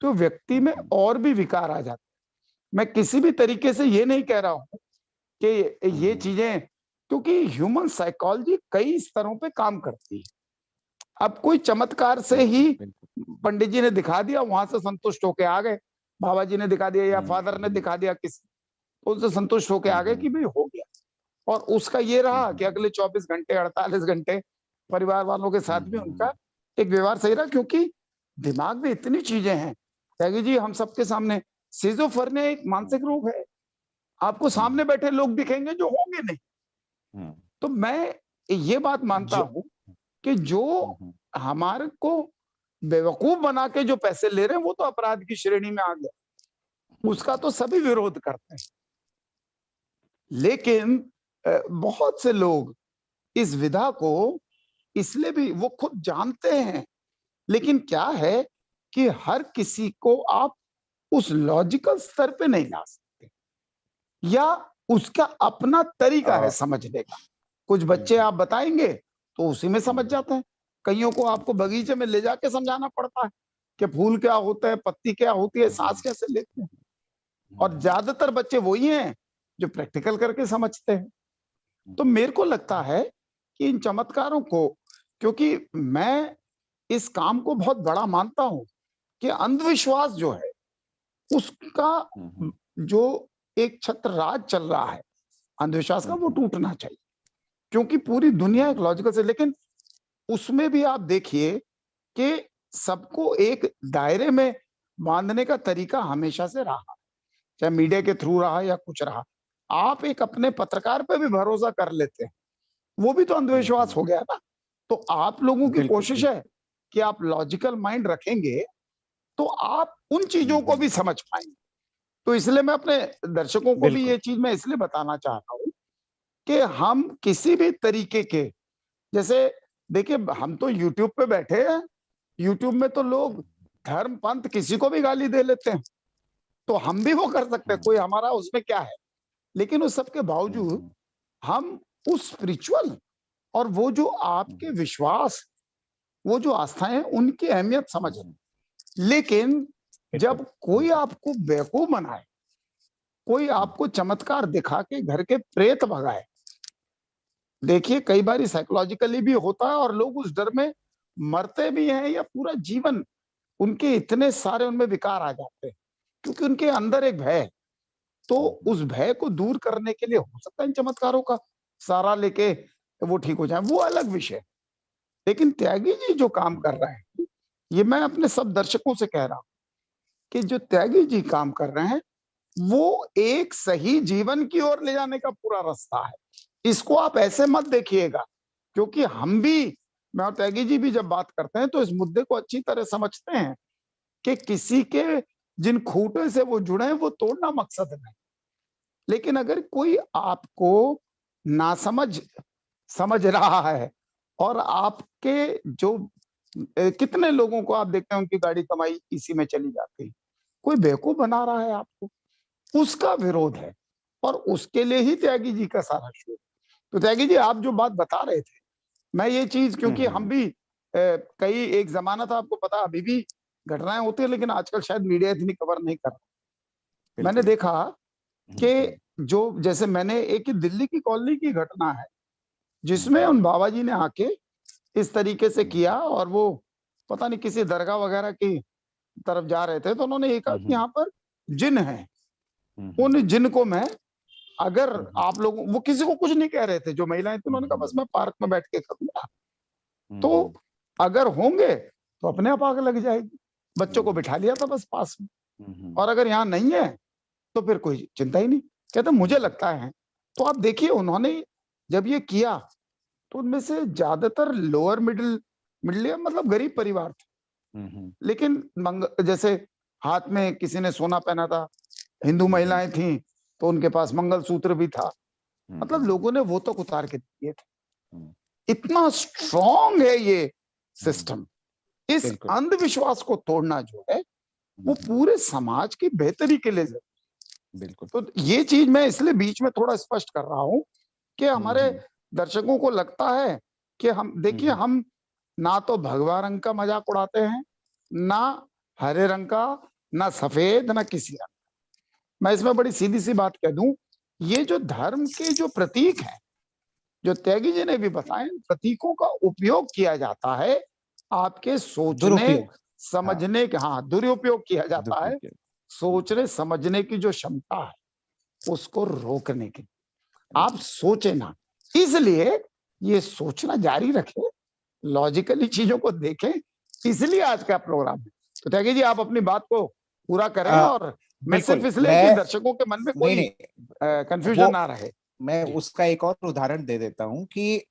तो व्यक्ति में और भी विकार आ जाते हैं। मैं किसी भी तरीके से ये नहीं कह रहा हूं कि ये चीजें, क्योंकि ह्यूमन साइकोलॉजी कई स्तरों पे काम करती है। अब कोई चमत्कार से ही पंडित जी ने दिखा दिया, वहां से संतुष्ट होके आ गए, बाबा जी ने दिखा दिया या फादर ने दिखा दिया, किसी उनसे संतुष्ट होके आ गए कि भाई हो गया। और उसका ये रहा कि अगले 24 घंटे 48 घंटे परिवार वालों के साथ भी उनका एक व्यवहार सही रहा, क्योंकि दिमाग में इतनी चीजें हैं त्यागी जी हम सबके सामने। सिजोफ्रेनिया एक मानसिक रोग है, आपको सामने बैठे लोग दिखेंगे जो होंगे नहीं। तो मैं ये बात मानता हूं कि जो हमारे को बेवकूफ बना के जो पैसे ले रहे हैं वो तो अपराध की श्रेणी में आ गया, उसका तो सभी विरोध करते हैं। लेकिन बहुत से लोग इस विधा को इसलिए भी, वो खुद जानते हैं, लेकिन क्या है कि हर किसी को आप उस लॉजिकल स्तर पे नहीं ला सकते, या उसका अपना तरीका है समझने का। कुछ बच्चे आप बताएंगे तो उसी में समझ जाते हैं, कईयों को आपको बगीचे में ले जाके समझाना पड़ता है कि फूल क्या होता है, पत्ती क्या होती है, सांस कैसे लेते हैं। और ज्यादातर बच्चे वही हैं जो प्रैक्टिकल करके समझते हैं। तो मेरे को लगता है कि इन चमत्कारों को, क्योंकि मैं इस काम को बहुत बड़ा मानता हूं कि अंधविश्वास जो है उसका जो एक छत्र राज चल रहा है अंधविश्वास का, वो टूटना चाहिए, क्योंकि पूरी दुनिया एक लॉजिकल से, लेकिन उसमें भी आप देखिए कि सबको एक दायरे में बांधने का तरीका हमेशा से रहा, चाहे मीडिया के थ्रू रहा या कुछ रहा। आप एक अपने पत्रकार पे भी भरोसा कर लेते हैं, वो भी तो अंधविश्वास हो गया ना। तो आप लोगों की कोशिश है कि आप लॉजिकल माइंड रखेंगे तो आप उन चीजों को भी समझ पाएंगे। तो इसलिए मैं अपने दर्शकों को भी ये चीज मैं इसलिए बताना चाहता हूं कि हम किसी भी तरीके के, जैसे देखिए हम तो यूट्यूब पे बैठे हैं, यूट्यूब में तो लोग धर्म पंथ किसी को भी गाली दे लेते हैं, तो हम भी वो कर सकते हैं, कोई हमारा उसमें क्या है। लेकिन उस सबके बावजूद हम उस स्पिरिचुअल और वो जो आपके विश्वास, वो जो आस्थाएं हैं, उनकी अहमियत समझ। लेकिन जब कोई आपको बेवकूफ बनाए, कोई आपको चमत्कार दिखा के घर के प्रेत भगाए, देखिए कई बार साइकोलॉजिकली भी होता है और लोग उस डर में मरते भी हैं, या पूरा जीवन उनके इतने सारे उनमें विकार आ जाते हैं क्योंकि उनके अंदर एक भय है। तो उस भय को दूर करने के लिए हो सकता है इन चमत्कारों का सहारा लेके वो ठीक हो जाए, वो अलग विषय है। लेकिन त्यागी जी जो काम कर रहे हैं, ये मैं अपने सब दर्शकों से कह रहा हूं कि जो त्यागी जी काम कर रहे हैं वो एक सही जीवन की ओर ले जाने का पूरा रास्ता है। इसको आप ऐसे मत देखिएगा, क्योंकि हम भी, मैं और त्यागी जी भी जब बात करते हैं तो इस मुद्दे को अच्छी तरह समझते हैं कि किसी के जिन खूंटे से वो जुड़े हैं वो तोड़ना मकसद नहीं। लेकिन अगर कोई आपको नासमझ समझ रहा है, और आपके जो कितने लोगों को आप देखते हैं उनकी गाड़ी कमाई इसी में चली जाती है, कोई बेवकूफ बना रहा है आपको, उसका विरोध है। और उसके लिए ही त्यागी जी का सारा शो। तो त्यागी जी आप जो बात बता रहे थे, मैं ये चीज, क्योंकि हम भी कई एक जमाना था, आपको पता अभी भी घटनाएं होती है, लेकिन आजकल शायद मीडिया इतनी कवर नहीं कर रहा। मैंने देखा कि जो, जैसे मैंने एक दिल्ली की कॉलोनी की घटना है जिसमें उन बाबा जी ने आके इस तरीके से किया, और वो पता नहीं किसी दरगाह वगैरह की तरफ जा रहे थे, तो उन्होंने ये कहा कि यहाँ पर जिन है, उन जिन को मैं, अगर आप लोगों, वो किसी को कुछ नहीं कह रहे थे जो महिलाएं थी, उन्होंने कहा बस मैं पार्क में बैठ के करूंगा, तो अगर होंगे तो अपने आप आग लग जाएगी। बच्चों को बिठा लिया था बस पास में, और अगर यहाँ नहीं है तो फिर कोई चिंता ही नहीं। कहते मुझे लगता है। तो आप देखिए उन्होंने जब ये किया तो उनमें से ज्यादातर लोअर मिडिल मिडिल मतलब गरीब परिवार थे, लेकिन जैसे हाथ में किसी ने सोना पहना था, हिंदू महिलाएं थी तो उनके पास मंगलसूत्र भी था, मतलब लोगों ने वो तक उतार के दिए थे। इतना स्ट्रॉन्ग है ये सिस्टम। इस बिल्कुल। अंधविश्वास को तोड़ना जो है वो पूरे समाज की बेहतरी के लिए जरूरी। बिल्कुल। तो ये चीज मैं इसलिए बीच में थोड़ा स्पष्ट कर रहा हूं कि हमारे दर्शकों को लगता है कि हम देखिए, हम ना तो भगवा रंग का मजाक उड़ाते हैं, ना हरे रंग का, ना सफेद, ना किसी रंग। मैं इसमें बड़ी सीधी सी बात कह दूं, ये जो धर्म के जो प्रतीक हैं, जो त्यागी जी ने भी बताए, प्रतीकों का उपयोग किया जाता है आपके सोचने दुरुपयोग। हाँ, समझने के, हाँ, दुरुपयोग किया जाता है दुरुपयोग। सोचने समझने की जो क्षमता है उसको रोकने के। आप सोचे ना, इसलिए ये सोचना जारी रखें, लॉजिकली चीजों को देखें, इसलिए आज का प्रोग्राम है। तो त्यागी जी, आप अपनी बात को पूरा करें, अ, और मैं सिर्फ बिल्कुल। इसलिए कि मैं दर्शकों के मन में नहीं कोई नहीं कंफ्यूजन वो ना रहे। मैं जी उसका एक और उदाहरण दे देता हूँ कि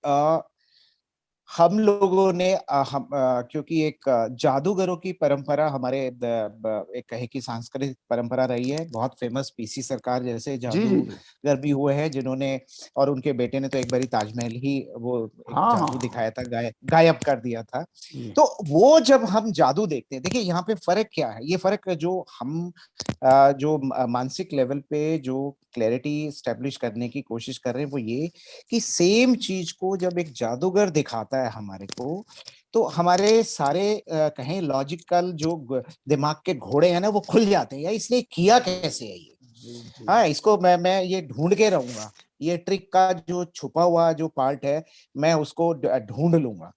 हम लोगों ने क्योंकि एक जादूगरों की परंपरा हमारे एक कहे कि सांस्कृतिक परंपरा रही है, बहुत फेमस पीसी सरकार जैसे जी जी जी। जादूगर भी हुए हैं, जिन्होंने, और उनके बेटे ने तो एक बारी ताजमहल ही वो एक हाँ हाँ जादू हाँ। दिखाया था, गायब कर दिया था। जी तो वो जब हम जादू देखते हैं, देखिए यहाँ पे फर्क क्या है, ये फर्क जो हम जो मानसिक लेवल पे जो क्लैरिटी स्टेब्लिश करने की कोशिश कर रहे हैं वो ये कि सेम चीज को जब एक जादूगर दिखाता है हमारे को, तो हमारे सारे कहें लॉजिकल जो दिमाग के घोड़े हैं ना वो खुल जाते हैं, या इसने किया कैसे है ये। जी जी। हाँ, इसको मैं ये ढूंढ के रहूंगा, ये ट्रिक का जो छुपा हुआ जो पार्ट है मैं उसको ढूंढ लूंगा।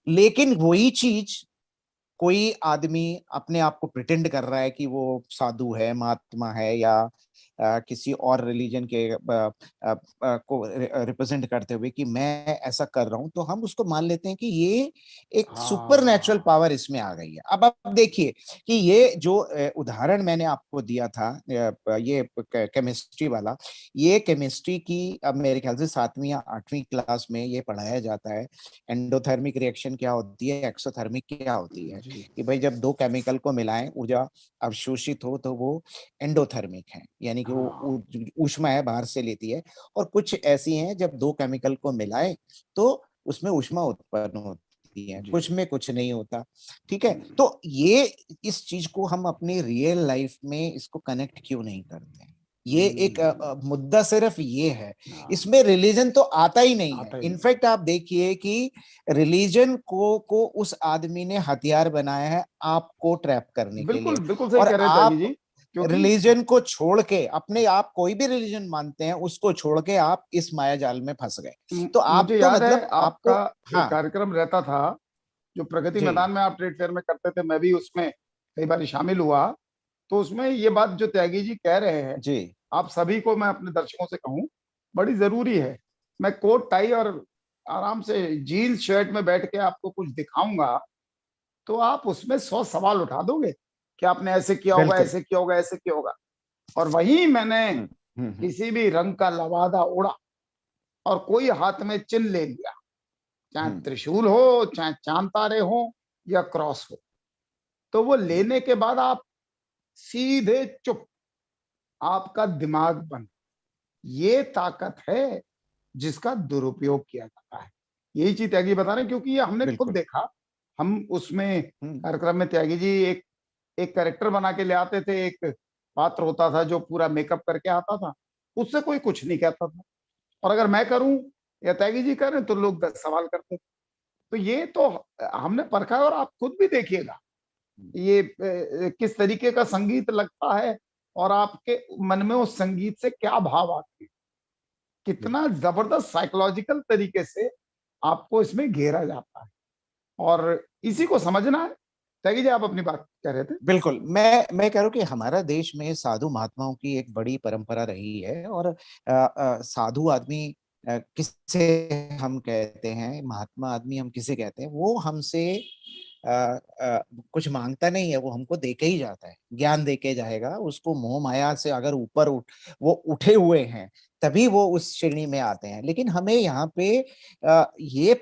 लेकिन वही चीज कोई आदमी अपने आप को प्रिटेंड कर रहा है कि वो साधु है, महात्मा है, या किसी और रिलीजन के को रिप्रेजेंट करते हुए कि मैं ऐसा कर रहा हूं, तो हम उसको मान लेते हैं कि ये एक सुपर नेचुरल हाँ पावर इसमें आ गई है। अब आप देखिए कि ये जो उदाहरण मैंने आपको दिया था, ये केमिस्ट्री वाला, ये केमिस्ट्री की अब मेरे ख्याल से 7वीं या 8वीं क्लास में ये पढ़ाया जाता है। एंडोथर्मिक रिएक्शन क्या होती है, एक्सोथर्मिक क्या होती है, जी कि भाई जब दो केमिकल को मिलाएं, ऊर्जा अवशोषित हो तो वो एंडोथर्मिक है, यानी कि वो हाँ ऊष्मा है बाहर से लेती है। और कुछ ऐसी हैं जब दो केमिकल को मिलाएं तो उसमें ऊष्मा उत्पन्न होती है, जी। कुछ में कुछ नहीं होता। ठीक है, तो ये इस चीज को हम अपनी रियल लाइफ में इसको कनेक्ट क्यों नहीं करते हैं? ये एक मुद्दा सिर्फ ये है, हाँ, इसमें रिलीजन तो आता ही नहीं है। आता ही नहीं। इनफैक्ट आप देखिए कि रिलीजन को उस आदमी ने हथियार बनाया है आपको ट्रैप करने के बिल्कुल लिए। बिल्कुल सही और कह रहे हैं त्यागी आप जी, क्योंकि रिलीजन को छोड़ के, अपने आप कोई भी रिलीजन मानते हैं, उसको छोड़ के आप इस माया जाल में फंस गए। तो आप मुझे तो याद है मतलब आपको, आपका एक हाँ कार्यक्रम रहता था जो प्रगति जी मैदान में आप ट्रेड फेयर में करते थे, मैं भी उसमें कई बार शामिल हुआ। तो उसमें ये बात जो त्यागी जी कह रहे हैं, जी आप सभी को, मैं अपने दर्शकों से कहूं, बड़ी जरूरी है। मैं कोट टाई और आराम से जीन्स शर्ट में बैठ के आपको कुछ दिखाऊंगा, तो आप उसमें 100 सवाल उठा दोगे कि आपने ऐसे किया होगा, बिल्कुल। ऐसे किया होगा, ऐसे किया होगा। और वहीं मैंने हम्म हम्म। किसी भी रंग का लवादा उड़ा और कोई हाथ में चिन्ह ले लिया, चाहे हम्म त्रिशूल हो, चाहे चांद तारे हो, या क्रॉस हो, तो वो हम्म, लेने के बाद आप सीधे चुप, आपका दिमाग बंद। ये ताकत है जिसका दुरुपयोग किया जाता है। यही चीज त्यागी बता रहे हैं, क्योंकि ये हमने खुद बिल्कुल। देखा। हम उसमें हम्म कार्यक्रम में त्यागी जी एक एक कैरेक्टर बना के ले आते थे, एक पात्र होता था जो पूरा मेकअप करके आता था, उससे कोई कुछ नहीं कहता था। और अगर मैं करूं या त्यागी जी करें तो लोग 10 सवाल करते थे। तो ये तो हमने परखा है, और आप खुद भी देखिएगा ये किस तरीके का संगीत लगता है, और आपके मन में उस संगीत से क्या भाव आते हैं, कितना बिल्कुल। जबरदस्त साइकोलॉजिकल तरीके से आपको इसमें घेरा जाता है। और इसी को समझना है। त्यागी जी, आप अपनी बात कह रहे थे। बिल्कुल, मैं कह रहा हूँ कि हमारा देश में साधु महात्माओं की एक बड़ी परंपरा रही है। और साधु आदमी किसे हम कहते हैं, महात्मा आदमी हम किसे कहते हैं, वो हमसे अ, कुछ मांगता नहीं है, वो हमको देके ही जाता है, ज्ञान देके जाएगा। उसको मोह माया से अगर ऊपर वो उठे हुए हैं तभी वो उस श्रेणी में आते हैं। लेकिन हमें यहाँ पे ये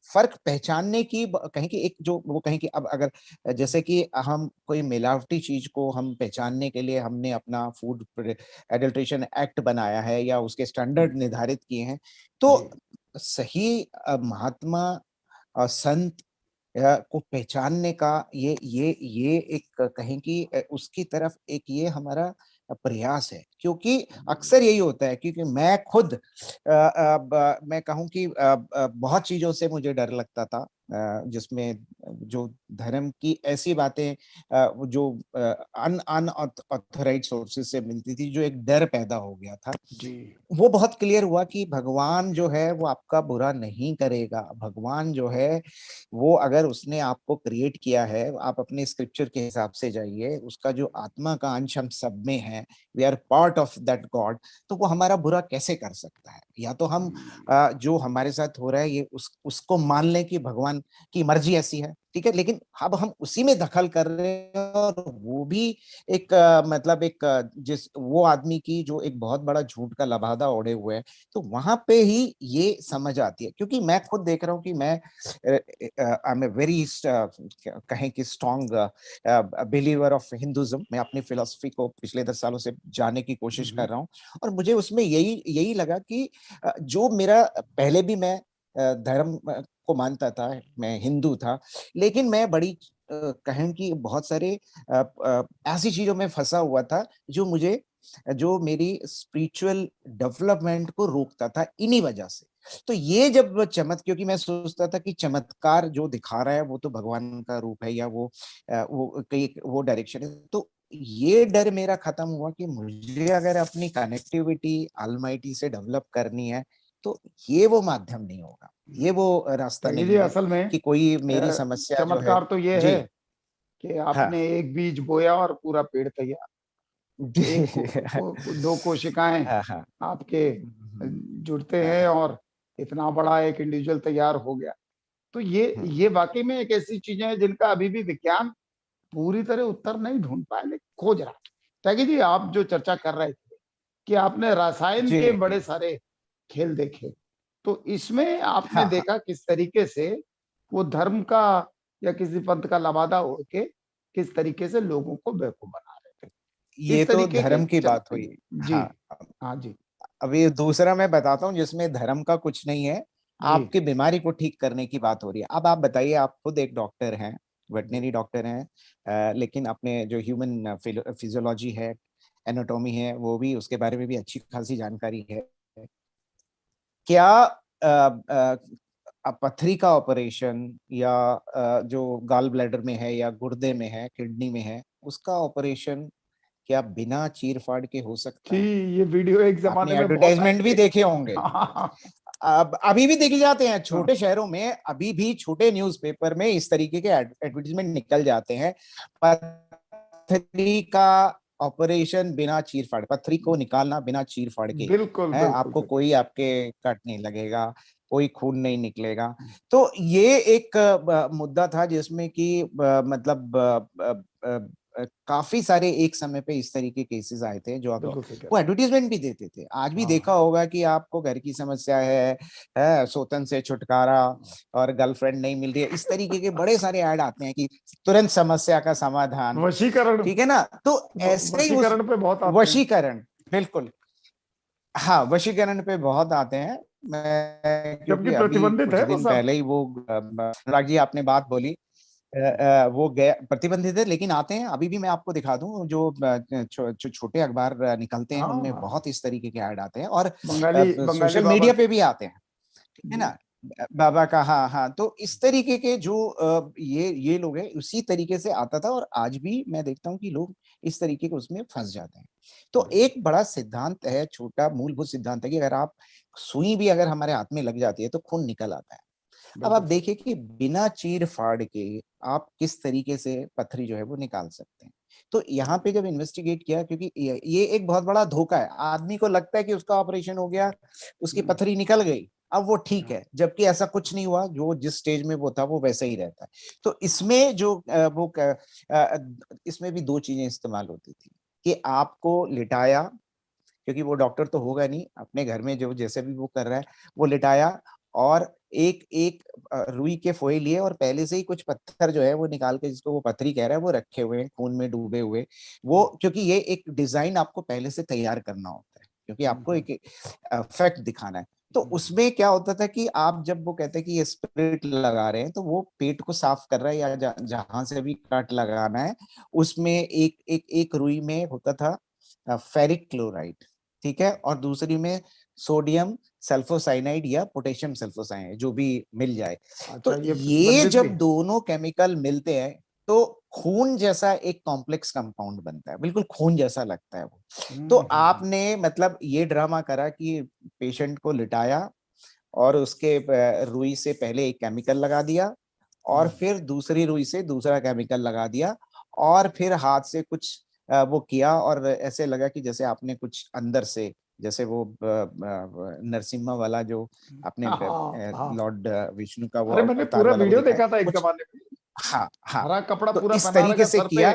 फर्क पहचानने की कहीं की एक जो वो कहीं की, अब अगर जैसे कि हम कोई मिलावटी चीज को हम पहचानने के लिए हमने अपना फूड एडल्ट्रेशन एक्ट बनाया है या उसके स्टैंडर्ड निर्धारित किए हैं, जी तो सही महात्मा संत को पहचानने का ये एक कहें कि उसकी तरफ एक ये हमारा प्रयास है, क्योंकि अक्सर यही होता है, क्योंकि मैं खुद मैं कहूँ कि बहुत चीजों से मुझे डर लगता था, जिसमें जो धर्म की ऐसी बातें जो अनऑथराइज्ड सोर्सेज से मिलती थी, जो एक डर पैदा हो गया था। जी। वो बहुत क्लियर हुआ कि भगवान जो है वो आपका बुरा नहीं करेगा। भगवान जो है वो, अगर उसने आपको क्रिएट किया है, आप अपने स्क्रिप्चर के हिसाब से जाइए, उसका जो आत्मा का अंश हम सब में है, we are part of that God, तो वो हमारा बुरा कैसे कर सकता है? या तो हम जो हमारे साथ हो रहा है ये उसको मान लें कि भगवान की मर्जी ऐसी है, ठीक है, लेकिन अब हम उसी में दखल कर रहे हैं, और वो भी एक मतलब एक जिस वो आदमी की जो एक बहुत बड़ा झूठ का लबादा ओढ़े हुए है, तो वहां पे ही ये समझ आती है। क्योंकि मैं खुद देख रहा हूँ कि मैं आई एम ए वेरी कहें कि स्ट्रॉन्ग बिलीवर ऑफ हिंदुज्म। मैं अपनी फिलोसफी को पिछले 10 सालों से जानने की कोशिश कर रहा हूँ, और मुझे उसमें यही यही लगा कि जो मेरा पहले भी मैं धर्म को मानता था, मैं हिंदू था, लेकिन मैं बड़ी कहें कि बहुत सारे ऐसी चीजों में फंसा हुआ था जो मेरी स्पिरिचुअल डेवलपमेंट को रोकता था, इन्हीं वजह से। तो ये जब क्योंकि मैं सोचता था कि चमत्कार जो दिखा रहा है वो तो भगवान का रूप है, या वो कई वो डायरेक्शन है, तो ये डर मेरा खत्म हुआ कि मुझे अगर अपनी कनेक्टिविटी ऑलमाइटी से डेवलप करनी है, तो ये वो माध्यम नहीं होगा, ये वो रास्ता देखिए जी, नहीं है असल में कि कोई मेरी समस्या जो है। चमत्कार तो ये जी। है कि हाँ। आपने एक बीज बोया और पूरा पेड़ तैयार। एक दो कोशिकाएं हाँ, हाँ। आपके जुड़ते हाँ, हैं हाँ। और इतना बड़ा एक इंडिविजुअल तैयार हो गया। तो ये वाकई में एक ऐसी चीजें हैं जिनका अभी भी विज्ञान पूरी तरह उत्तर नहीं ढूंढ पाया, लेकिन खोज रहा है। त्यागी जी, आप जो चर्चा कर रहे थे कि आपने रसायन जी। के बड़े सारे खेल देखे, तो इसमें आपने हाँ, हाँ। देखा किस तरीके से वो धर्म का या किसी पंथ का लबादा होके किस तरीके से लोगों को बेवकूफ बना रहे थे, ये इस तो तरीके के धर्म की बात हुई। जी। हाँ। हाँ जी। अभी दूसरा मैं बताता हूँ जिसमें धर्म का कुछ नहीं है, जी। आपकी बीमारी को ठीक करने की बात हो रही है। अब आप बताइए, आप खुद एक डॉक्टर हैं, जी। वेटनरी डॉक्टर हैं, लेकिन अपने जो ह्यूमन फिजियोलॉजी है, एनाटॉमी है, वो भी, उसके बारे में भी अच्छी खासी जानकारी है। क्या पथरी का ऑपरेशन, या जो गॉल ब्लैडर में है, या गुर्दे में है, किडनी में है, उसका ऑपरेशन क्या बिना चीर फाड़ के हो सकता जी, है? ये वीडियो एक जमाने आपने में बहुत आए एडवर्टाइजमेंट भी थे। देखे होंगे। अब अभी भी देखे जाते हैं हाँ। छोटे शहरों में, अभी भी छोटे न्यूज़पेपर में इस तरीके के एडवर्टाइजमेंट निकल जाते हैं। पथरी का ऑपरेशन बिना चीर फाड़, पथरी को निकालना बिना चीर फाड़ के बिल्कुल है, बिल्कुल आपको बिल्कुल। कोई आपके कट नहीं लगेगा, कोई खून नहीं निकलेगा। तो ये एक मुद्दा था जिसमें कि मतलब काफी सारे एक समय पे इस तरीके के केसेस आए थे, जो अब बिल्कुल सही कह वो रहे एडवर्टीजमेंट भी देते थे। आज हैं। भी देखा हाँ। होगा कि आपको घर की समस्या है, सोतन से छुटकारा, और गर्लफ्रेंड नहीं मिल रही है, इस तरीके के बड़े सारे ऐड आते हैं कि तुरंत समस्या का समाधान, वशीकरण। ठीक है ना? तो ऐसे ही उस वशीकरण पे बहुत आते हैं। वशीकरण, बिल्कुल। हाँ, वशीकरण पे बहुत आते हैं। मैं जबकि क्योंकि अभी प्रतिबंधित कुछ है वो दिन सब। पहले ही वो अनुराग जी आपने बात बोली, वो गए प्रतिबंधित है, लेकिन आते हैं अभी भी। मैं आपको दिखा दूं, जो छोटे अखबार निकलते हैं, हाँ उनमें हाँ। बहुत इस तरीके के ऐड आते हैं, और बंगाली सोशल बाबा मीडिया के। पे भी आते हैं, ठीक है जी। ना? बाबा का, हाँ हाँ। तो इस तरीके के जो ये लोग हैं, उसी तरीके से आता था, और आज भी मैं देखता हूँ कि लोग इस तरीके के उसमें फंस जाते हैं। तो बिल्कुल एक बड़ा सिद्धांत है, छोटा मूलभूत सिद्धांत है, कि अगर आप सुई भी अगर हमारे हाथ में लग जाती है तो खून निकल आता है। अब आप बिल्कुल सही। देखिए कि बिना चीर फाड़ के आप किस तरीके से पथरी जो है वो निकाल सकते हैं। तो यहाँ पे जब इन्वेस्टिगेट किया, क्योंकि ये एक बहुत बड़ा धोखा है, आदमी को लगता है कि उसका ऑपरेशन हो गया, उसकी हम्म। पथरी निकल गई, अब वो ठीक हाँ। है, जबकि ऐसा कुछ नहीं हुआ। जो जिस स्टेज में वो था वो वैसे ही रहता है। तो इसमें जो इसमें भी दो चीजें इस्तेमाल होती थी, कि आपको लिटाया, क्योंकि वो डॉक्टर तो होगा नहीं, अपने घर में जो जैसे भी वो कर रहा है, वो लिटाया, और एक एक रुई के फोए लिए, और पहले से ही कुछ पत्थर जो है वो निकाल के, जिसको वो पथरी कह रहा है, वो रखे हुए हैं खून में डूबे हुए। वो, क्योंकि ये एक डिजाइन आपको पहले से तैयार करना होता है, क्योंकि आपको एक इफेक्ट दिखाना है। तो उसमें क्या होता था कि आप जब वो कहते हैं कि ये स्पिरिट लगा रहे हैं, तो वो पेट को साफ कर रहा है या जहां से भी कट लगाना है, उसमें एक रुई में होता था फेरिक क्लोराइड, ठीक है, और दूसरी में सोडियम सल्फोसाइनाइड या पोटेशियम सल्फोसाइनाइड, जो भी मिल जाए। तो अच्छा, ये ये प्रतिबंधित भी जब है। दोनों केमिकल मिलते हैं तो खून जैसा एक कॉम्प्लेक्स कंपाउंड बनता है, बिल्कुल खून जैसा लगता है वो। तो आपने मतलब ये ड्रामा करा कि पेशेंट को लिटाया और उसके रुई से पहले एक केमिकल लगा दिया, और फिर दूसरी रुई से दूसरा केमिकल लगा दिया, और फिर हाथ से कुछ वो किया, और ऐसे लगा कि जैसे आपने कुछ अंदर से, जैसे वो नरसिम्हा वाला जो आपने हाँ हाँ। लॉर्ड विष्णु का वो अरे मैंने अवतार पूरा वाला वो वीडियो दिखाया देखा था एक कुछ। जमाने में। हाँ हाँ। हरा कपड़ा तो पूरा इस पहना तरीके रखा से सर पे, किया।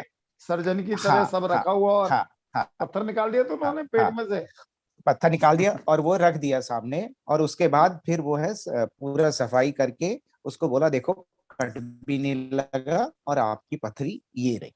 सर्जन की तरह हाँ सब हाँ रखा हुआ, और हाँ हाँ पत्थर निकाल दिया तो हाँ उन्होंने पेट हाँ। में से। पत्थर निकाल दिया और वो रख दिया सामने, और उसके बाद फिर वो है पूरा सफाई करके उसको बोला देखो कट भी नहीं लगा और आपकी पथरी ये रही।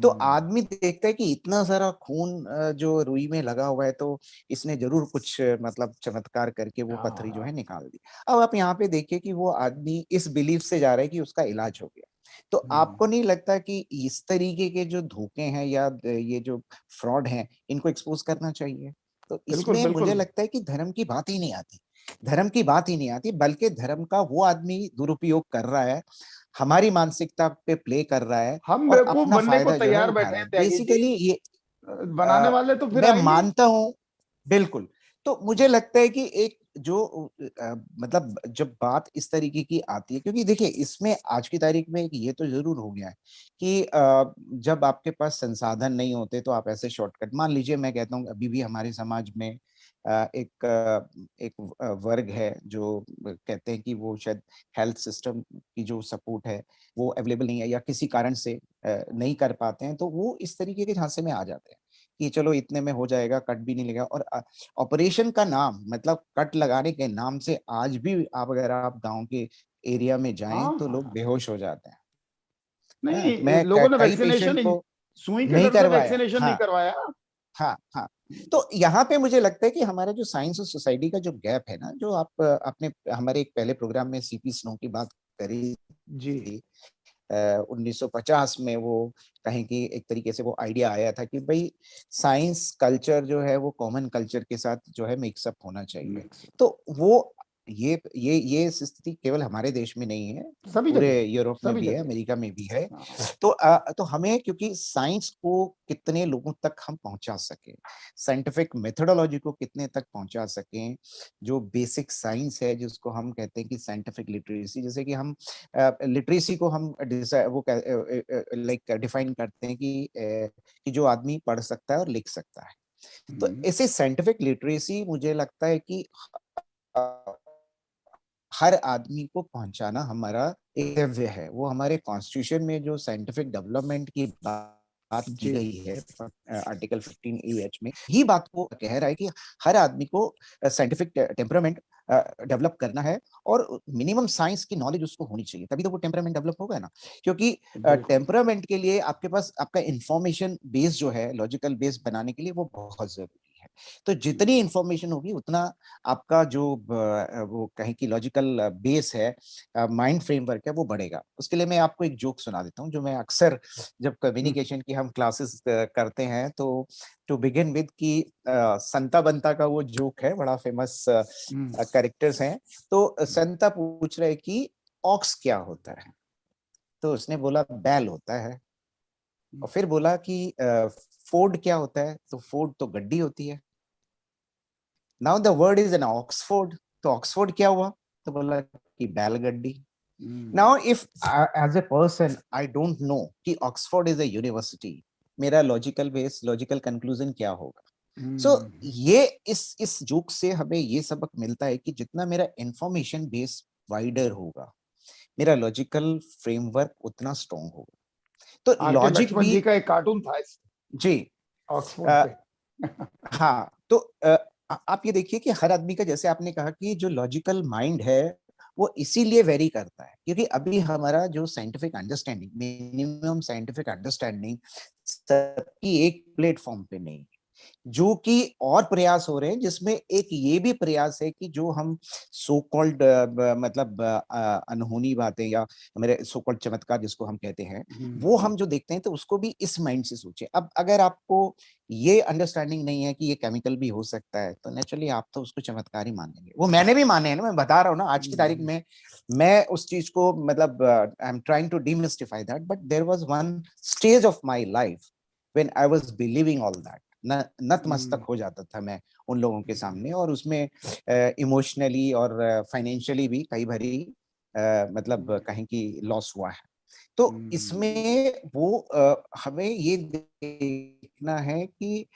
तो आदमी देखता है कि इतना सारा खून जो रुई में लगा हुआ है, तो इसने जरूर कुछ मतलब चमत्कार करके वो पथरी जो है हाँ। निकाल दी। अब आप यहाँ पे देखिए कि वो आदमी इस बिलीफ से जा रहा है कि उसका इलाज हो गया। तो आपको नहीं लगता कि इस तरीके के जो धोखे हैं या ये जो फ्रॉड हैं, इनको एक्सपोज करना चाहिए? तो बिल्कुल इसमें मुझे बिल्कुल। लगता है कि धर्म की बात ही नहीं आती, धर्म की बात ही नहीं आती, बल्कि धर्म का वो आदमी दुरुपयोग कर रहा है, हमारी मानसिकता पे प्ले कर रहा है हम और बेवकूफ अपना बनने को फायदा जो है तैयार उठा बैठे रहा हैं है त्यागी जी। बेसिकली ये। बनाने वाले तो फिर मैं आएंगे ही। मानता हूं, बिल्कुल। तो मुझे लगता है कि एक जो मतलब जब बात इस तरीके की आती है, क्योंकि देखिए इसमें आज की तारीख में एक ये तो जरूर हो गया है कि जब आपके पास संसाधन नहीं होते तो आप ऐसे शॉर्टकट, मान लीजिए मैं कहता हूँ अभी भी हमारे समाज में एक वर्ग है जो कहते हैं कि वो शायद हेल्थ सिस्टम की जो सपोर्ट है वो अवेलेबल नहीं है या किसी कारण से नहीं कर पाते हैं, तो वो इस तरीके के झांसे में आ जाते हैं कि चलो इतने में हो जाएगा, कट भी नहीं लगेगा। और ऑपरेशन का नाम मतलब कट लगाने के नाम से आज भी आप अगर आप गांव के एरिया में हाँ जाएं तो हाँ लोग हाँ। बेहोश हो जाते हैं। नहीं, मैं लोगों ने कई पेशेंट वैक्सीनेशन, को सुई के नहीं डर से करवाया। वैक्सीनेशन नहीं हाँ करवाया। हाँ हाँ। तो यहाँ पे मुझे लगता है कि हमारा जो साइंस और सोसाइटी का जो गैप है ना, जो आप आपने हमारे एक पहले प्रोग्राम में सीपी स्नो की बात करी जी। थी, 1950 में वो कहें कि एक तरीके से वो आइडिया आया था कि भाई साइंस कल्चर जो है वो कॉमन कल्चर के साथ जो है मिक्सअप होना चाहिए। मिक्स। तो वो ये स्थिति केवल हमारे देश में नहीं है, सभी पूरे जगह। यूरोप में सभी भी है, जगह। अमेरिका में भी है। हाँ। तो हमें क्योंकि साइंस को कितने लोगों तक हम पहुंचा सके, साइंटिफिक मेथोडोलॉजी को कितने तक पहुंचा सकें, जो बेसिक साइंस है जिसको हम कहते हैं कि साइंटिफिक लिटरेसी, जैसे कि हम लिटरेसी को हम वो लाइक डिफाइन करते हैं कि जो आदमी पढ़ सकता है और लिख सकता है। तो ऐसे साइंटिफिक लिटरेसी मुझे लगता है कि अ, हर आदमी को पहुंचाना हमारा एक कर्तव्य है। वो हमारे कॉन्स्टिट्यूशन में जो साइंटिफिक डेवलपमेंट की बात की जी। गई है आर्टिकल 15 में, ही बात को कह रहा है कि हर आदमी को साइंटिफिक टेम्परामेंट डेवलप करना है, और मिनिमम साइंस की नॉलेज उसको होनी चाहिए, तभी तो वो टेम्परामेंट डेवलप होगा ना। क्योंकि बिल्कुल। टेम्परामेंट के लिए आपके पास आपका इंफॉर्मेशन बेस जो है, लॉजिकल बेस बनाने के लिए वो बहुत जरूरी है। तो जितनी इंफॉर्मेशन होगी उतना आपका जो वो कहें कि लॉजिकल बेस है, माइंड फ्रेमवर्क है, वो बढ़ेगा। उसके लिए मैं आपको एक जोक सुना देता हूँ जो मैं अक्सर जब कम्युनिकेशन की हम क्लासेस करते हैं, तो टू बिगिन विद कि संता बंता का वो जोक है, बड़ा फेमस कैरेक्टर्स हैं। तो संता पूछ रहे कि ऑक्स क्या होता है, तो उसने बोला बैल होता है। और फिर बोला कि फोर्ड क्या होता है, तो फोर्ड तो गड्डी होती है। Now the word is an Oxford, तो ऑक्सफोर्ड क्या हुआ, तो बोला कि बैलगड्डी। Now if as a person I don't know कि ऑक्सफोर्ड इज ए यूनिवर्सिटी, मेरा लॉजिकल बेस, लॉजिकल कंक्लूजन क्या होगा? सो ये इस जोक से हमें ये सबक मिलता है कि जितना मेरा इंफॉर्मेशन बेस वाइडर होगा, मेरा लॉजिकल फ्रेमवर्क उतना स्ट्रॉन्ग होगा। तो आर के लॉजिक लक्ष्मण भी। जी का एक कार्टून था इस जी। ऑक्सफोर्ड आ, पे। हाँ। तो आप ये देखिए कि हर आदमी का, जैसे आपने कहा कि जो लॉजिकल माइंड है वो इसीलिए वेरी करता है क्योंकि अभी हमारा जो scientific understanding, minimum scientific understanding सबकी एक प्लेटफॉर्म पे नहीं है। जो कि और प्रयास हो रहे हैं, जिसमें एक ये भी प्रयास है कि जो हम सो कॉल्ड मतलब अनहोनी बातें या मेरे सो कॉल्ड चमत्कार जिसको हम कहते हैं, वो हम जो देखते हैं तो उसको भी इस माइंड से सोचें। अब अगर आपको ये अंडरस्टैंडिंग नहीं है कि ये केमिकल भी हो सकता है, तो नेचुरली आप तो उसको चमत्कार ही मानेंगे। वो मैंने भी माने हैं ना, मैं बता रहा हूँ ना, आज की तारीख में मैं उस चीज को मतलब I am trying to demystify that, but there was one stage of my life when I was believing all that. नतमस्तक हो जाता था मैं उन लोगों के सामने, और उसमें इमोशनली और फाइनेंशियली भी कई बारी मतलब कहीं की लॉस हुआ है। तो इसमें वो हमें ये देखना है कि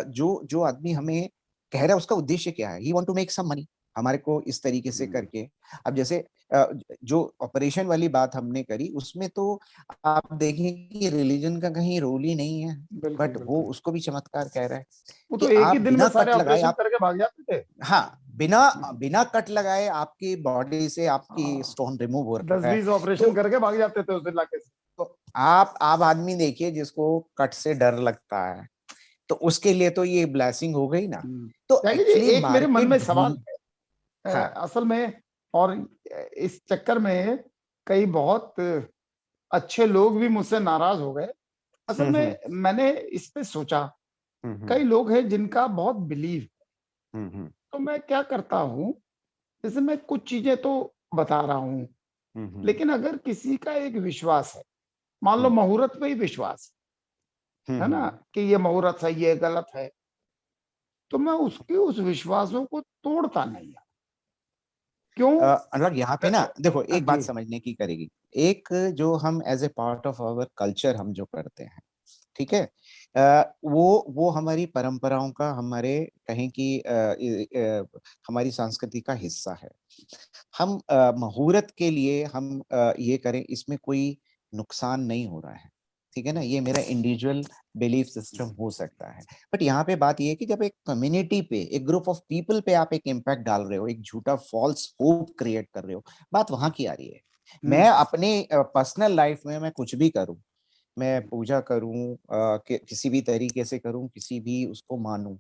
जो जो आदमी हमें कह रहा है उसका उद्देश्य क्या है। He want to make some money हमारे को इस तरीके से करके। अब जैसे जो ऑपरेशन वाली बात हमने करी, उसमें तो आप देखें कि रिलीजन का कहीं रोल ही नहीं है, बिल्कुल बट वो बिल्कुल। उसको भी चमत्कार कह रहा है वो कि तो एक ही आप दिन में बिना सारे कट लगाए ऑपरेशन आप, करके भाग जाते थे। हाँ, बिना बिना कट लगाए आपकी बॉडी से आपकी हाँ, स्टोन रिमूव हो रहा है। 10-20 ऑपरेशन तो करके भाग जाते थे उस इलाके से। तो आप आदमी देखिए जिसको कट से डर लगता है, तो उसके लिए तो ये ब्लेसिंग हो गई ना। तो त्यागी जी, एक्चुअली एक मेरे मन मार्केट में सवाल ढूंढ, है हाँ, असल में। और इस चक्कर में कई बहुत अच्छे लोग भी मुझसे नाराज हो गए। असल हम्म में मैंने इस पे सोचा, हम्म कई लोग हैं जिनका बहुत बिलीव। हम्म तो मैं क्या करता हूँ, जैसे मैं कुछ चीजें तो बता रहा हूँ, हम्म लेकिन अगर किसी का एक विश्वास है, मान लो हम्म मुहूर्त पे ही विश्वास है ना, कि ये मुहूर्त सही है गलत है, तो मैं उसके उस विश्वासों को तोड़ता नहीं। क्यों? अनुराग, यहाँ पे ना देखो एक बात जी। समझने की करेगी। एक जो हम as a part of our culture हम जो करते हैं, ठीक है, वो हमारी परंपराओं का, हमारे कहीं की हमारी संस्कृति का हिस्सा है। हम मुहूर्त के लिए हम ये करें, इसमें कोई नुकसान नहीं हो रहा है, ठीक है ना। ये मेरा इंडिविजुअल बिलीफ सिस्टम हो सकता है, बट यहाँ पे बात ये है कि जब एक कम्युनिटी पे, एक ग्रुप ऑफ पीपल पे आप एक इम्पैक्ट डाल रहे हो, एक झूठा फॉल्स होप क्रिएट कर रहे हो, बात वहां की आ रही है। मैं अपने पर्सनल लाइफ में मैं कुछ भी करूं, मैं पूजा करूं, किसी भी तरीके से करूं, किसी भी उसको मानूं,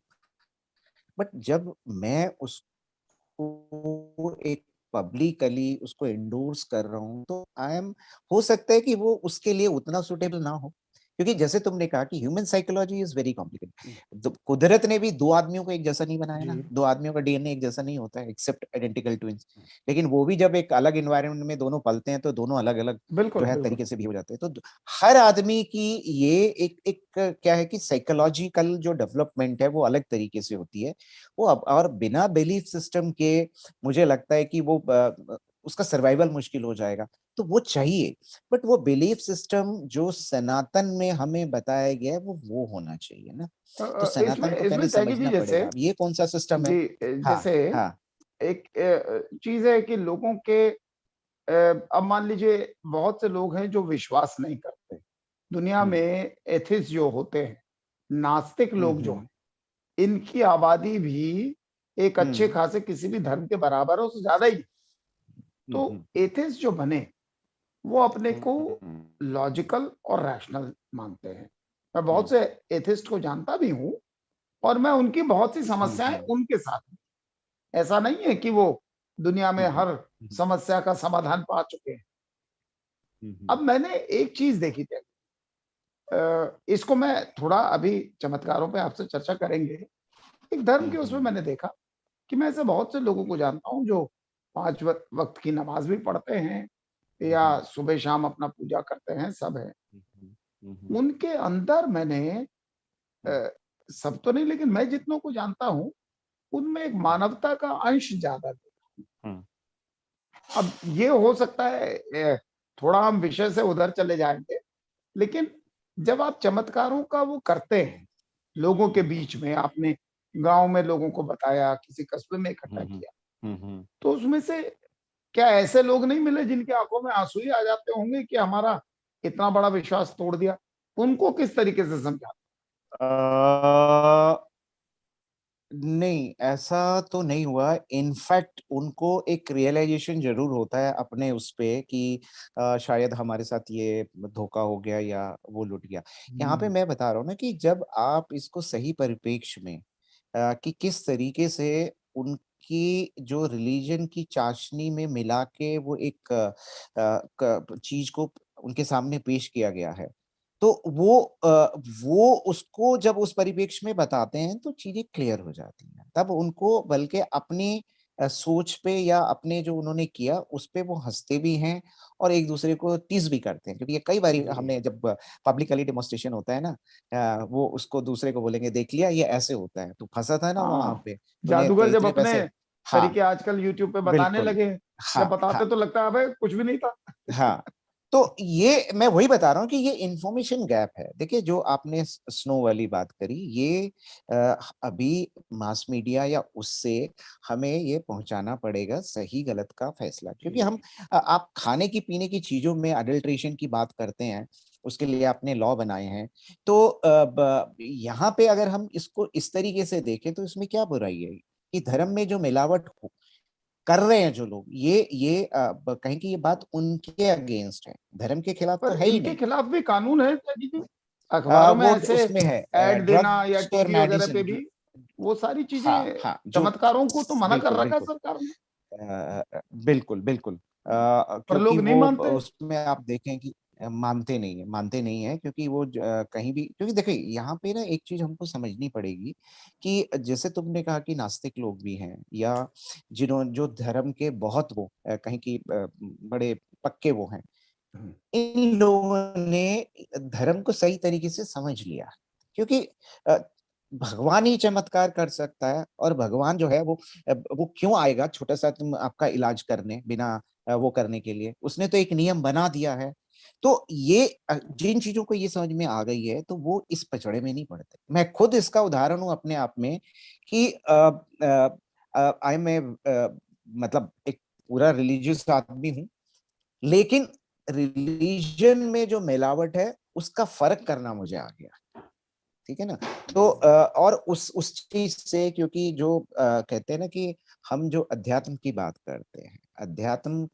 बट जब मैं उसको एक पब्लिकली उसको इंडोर्स कर रहा हूं, तो आई एम, हो सकता है कि वो उसके लिए उतना सुटेबल ना हो। क्योंकि जैसे तुमने कहा कि human psychology is very complicated. कुदरत ने भी दो आदमियों को एक जैसा नहीं बनाया जी। ना, दो आदमियों का डीएनए एक जैसा नहीं होता है एक्सेप्ट आइडेंटिकल ट्विंस। लेकिन वो भी जब एक अलग इन्वायरमेंट में दोनों पलते हैं, तो दोनों अलग अलग बिल्कुल जो है बिल्कुल। तरीके से भी हो जाते हैं। तो हर आदमी की ये एक क्या है कि साइकोलॉजिकल जो डेवलपमेंट है वो अलग तरीके से होती है। वो अब, और बिना बिलीफ सिस्टम के मुझे लगता है कि वो उसका सर्वाइवल मुश्किल हो जाएगा। तो वो चाहिए, बट वो बिलीफ सिस्टम जो सनातन में हमें बताया गया है वो होना चाहिए ना। तो इसमें सनातन को इसमें पहले त्यागी जी, समझना जैसे पड़ेगा अब ये कौन सा सिस्टम है। जी, हाँ, जैसे हाँ। एक चीज है कि लोगों के अब मान लीजिए बहुत से लोग हैं जो विश्वास नहीं करते। दुनिया में हम्म एथिस्ट जो होते हैं, नास्तिक लोग जो हम्म हैं, इनकी आबादी भी एक अच्छे हम्म खासे किसी भी धर्म के बराबर है, उससे ज्यादा ही। तो हम्म एथिस्ट जो बने, वो अपने को हम्म लॉजिकल और रैशनल मानते हैं। मैं हम्म बहुत से एथिस्ट को जानता भी हूँ, और मैं उनकी बहुत सी समस्याएं हम्म उनके साथ हूं। ऐसा नहीं है कि वो दुनिया में हम्म हर समस्या का समाधान पा चुके हैं। अब मैंने एक चीज देखी थी, इसको मैं थोड़ा अभी चमत्कारों पे आपसे चर्चा करेंगे। एक धर्म के उसमें मैंने देखा कि मैं ऐसे बहुत से लोगों को जानता हूँ जो 5 वक्त की नमाज भी पढ़ते हैं, या सुबह शाम अपना पूजा करते हैं, सब है। उनके अंदर मैंने अ, सब तो नहीं, लेकिन मैं जितनों को जानता हूँ, उनमें एक मानवता का अंश ज्यादा है। अब ये हो सकता है थोड़ा हम विषय से उधर चले जाएंगे, लेकिन जब आप चमत्कारों का वो करते हैं लोगों के बीच में, आपने गांव में लोगों को बताया, किसी कस्बे में इकट्ठा किया, तो उसमें से क्या ऐसे लोग नहीं मिले जिनकी आंखों में आंसू ही आ जाते होंगे कि हमारा इतना बड़ा विश्वास तोड़ दिया? उनको किस तरीके से समझा? नहीं, ऐसा तो नहीं हुआ। इनफैक्ट उनको एक रियलाइजेशन जरूर होता है अपने उस पे कि शायद हमारे साथ ये धोखा हो गया या वो लुट गया। यहाँ पे हम्म। मैं बता रहा हूँ ना कि जब आप इसको सही परिप्रेक्ष्य में कि किस तरीके से उनकी जो रिलीजन की चाशनी में मिला के वो एक चीज को उनके सामने पेश किया गया है, तो वो उसको जब उस परिप्रेक्ष्य में बताते हैं तो चीजें क्लियर हो जाती हैं। तब उनको बल्कि अपनी सोच पे या अपने जो उन्होंने किया उस पे वो हंसते भी हैं और एक दूसरे को टीज भी करते हैं, क्योंकि ये कई बार जी। हमने जब पब्लिकली डेमोन्स्ट्रेशन होता है ना, वो उसको दूसरे को बोलेंगे देख लिया ये ऐसे होता है, तू फंसा था ना वहां हाँ, पे, तूने जादूगर जब इतने अपने पैसे। हाँ, तरीके आजकल यूट्यूब पे बताने बिल्कुल। लगे, जब हाँ, बताते हाँ, तो लगता है अबे कुछ भी नहीं था। हाँ। तो ये मैं वही बता रहा हूँ कि ये इंफॉर्मेशन गैप है। देखिए, जो आपने स्नो वाली बात करी, ये अभी मास मीडिया या उससे हमें ये पहुंचाना पड़ेगा सही गलत का फैसला, क्योंकि जी। हम आप खाने की पीने की चीजों में अडल्ट्रेशन की बात करते हैं, उसके लिए आपने लॉ बनाए हैं। तो यहाँ पे अगर हम इसको इस तरीके से देखें तो इसमें क्या बुराई है कि धर्म में जो मिलावट कर रहे हैं जो लोग, ये कहें कि ये बात उनके अगेंस्ट है, धर्म के खिलाफ तो पर है ही इनके नहीं। खिलाफ भी कानून है त्यागी जी, अखबारों में वो ऐसे उसमें है ऐड देना या ड्रग्स और टीवी वगैरह पे मेडिसिन। भी, वो सारी हाँ, चीजें, हाँ, जो चमत्कारों को तो मना कर बिल्कुल, रखा है बिल्कुल। सरकार ने, बिल्कुल, बिल्कुल। पर क्योंकि लोग नहीं वो मानते। उसमें आप देखें कि मानते नहीं है, क्योंकि वो कहीं भी, क्योंकि देखिए यहाँ पे ना एक चीज हमको समझनी पड़ेगी कि जैसे तुमने कहा कि नास्तिक लोग भी हैं या जो धर्म के बहुत वो कहीं की बड़े पक्के वो हैं, इन लोगों ने धर्म को सही तरीके से समझ लिया, क्योंकि अ, भगवान ही चमत्कार कर सकता है, और भगवान जो है वो क्यों आएगा छोटा सा तुम आपका इलाज करने बिना वो करने के लिए, उसने तो एक नियम बना दिया है। तो ये जिन चीजों को ये समझ में आ गई है तो वो इस पचड़े में नहीं पड़ते। मैं खुद इसका उदाहरण हूं अपने आप में कि आई में मतलब एक पूरा रिलीजियस आदमी हूं, लेकिन रिलीजन में जो मिलावट है उसका फर्क करना मुझे आ गया। ठीक है ना? तो और उस चीज से, क्योंकि जो कहते हैं ना कि हम जो अध्यात्म की बात करते हैं, अध्यात्म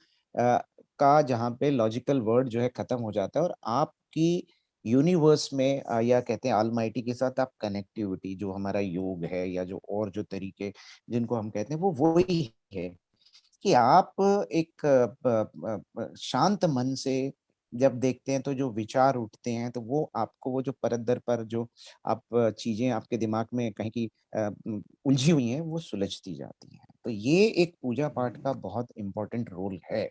का जहाँ पे लॉजिकल वर्ड जो है खत्म हो जाता है और आपकी यूनिवर्स में या कहते हैं ऑलमाइटी के साथ आप कनेक्टिविटी, जो हमारा योग है या जो और जो तरीके जिनको हम कहते हैं, वो वही है कि आप एक शांत मन से जब देखते हैं तो जो विचार उठते हैं तो वो आपको वो जो परत दर पर जो आप चीजें आपके दिमाग में कहीं की उलझी हुई हैं वो सुलझती जाती हैं। तो ये एक पूजा पाठ का बहुत इंपॉर्टेंट रोल है,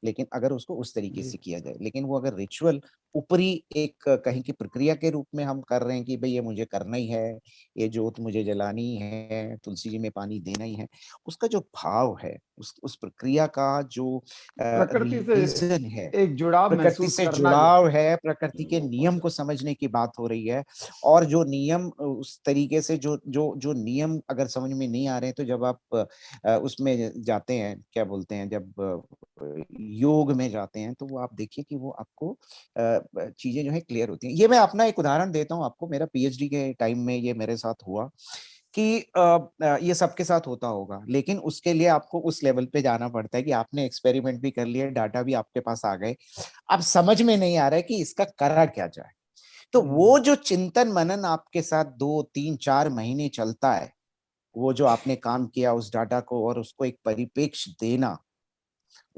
लेकिन अगर उसको उस तरीके जी। से किया जाए। लेकिन वो अगर रिचुअल ऊपरी एक कहीं की प्रक्रिया के रूप में हम कर रहे हैं कि भाई ये मुझे करना ही है, ये जोत मुझे जलानी है, तुलसी जी में पानी देना ही है, उसका जो भाव है, उस प्रक्रिया का जो प्रकृति से रीजन है, एक जुड़ाव प्रकृति महसूस से करना जो है, जुड़ाव है, प्रकृति के वो बहुत नियम को जरूरी समझने की बात हो रही है। और जो नियम उस तरीके से जो जो जो नियम अगर समझ में नहीं आ रहे हैं, तो जब आप उसमें जाते हैं, क्या बोलते हैं, जब योग में जाते हैं, तो वो आप देखिए कि वो आपको चीजें जो है क्लियर होती हैं। ये मैं अपना एक उदाहरण देता हूँ आपको, मेरा पीएचडी के टाइम में ये मेरे साथ हुआ कि ये सबके साथ होता होगा, लेकिन उसके लिए आपको उस लेवल पे जाना पड़ता है कि आपने एक्सपेरिमेंट भी कर लिया, डाटा भी आपके पास आ गए, अब समझ में नहीं आ रहा है कि इसका करा क्या जाए। तो हम्म। वो जो चिंतन मनन आपके साथ 2 3 4 महीने चलता है, वो जो आपने काम किया उस डाटा को और उसको एक परिप्रेक्ष्य देना,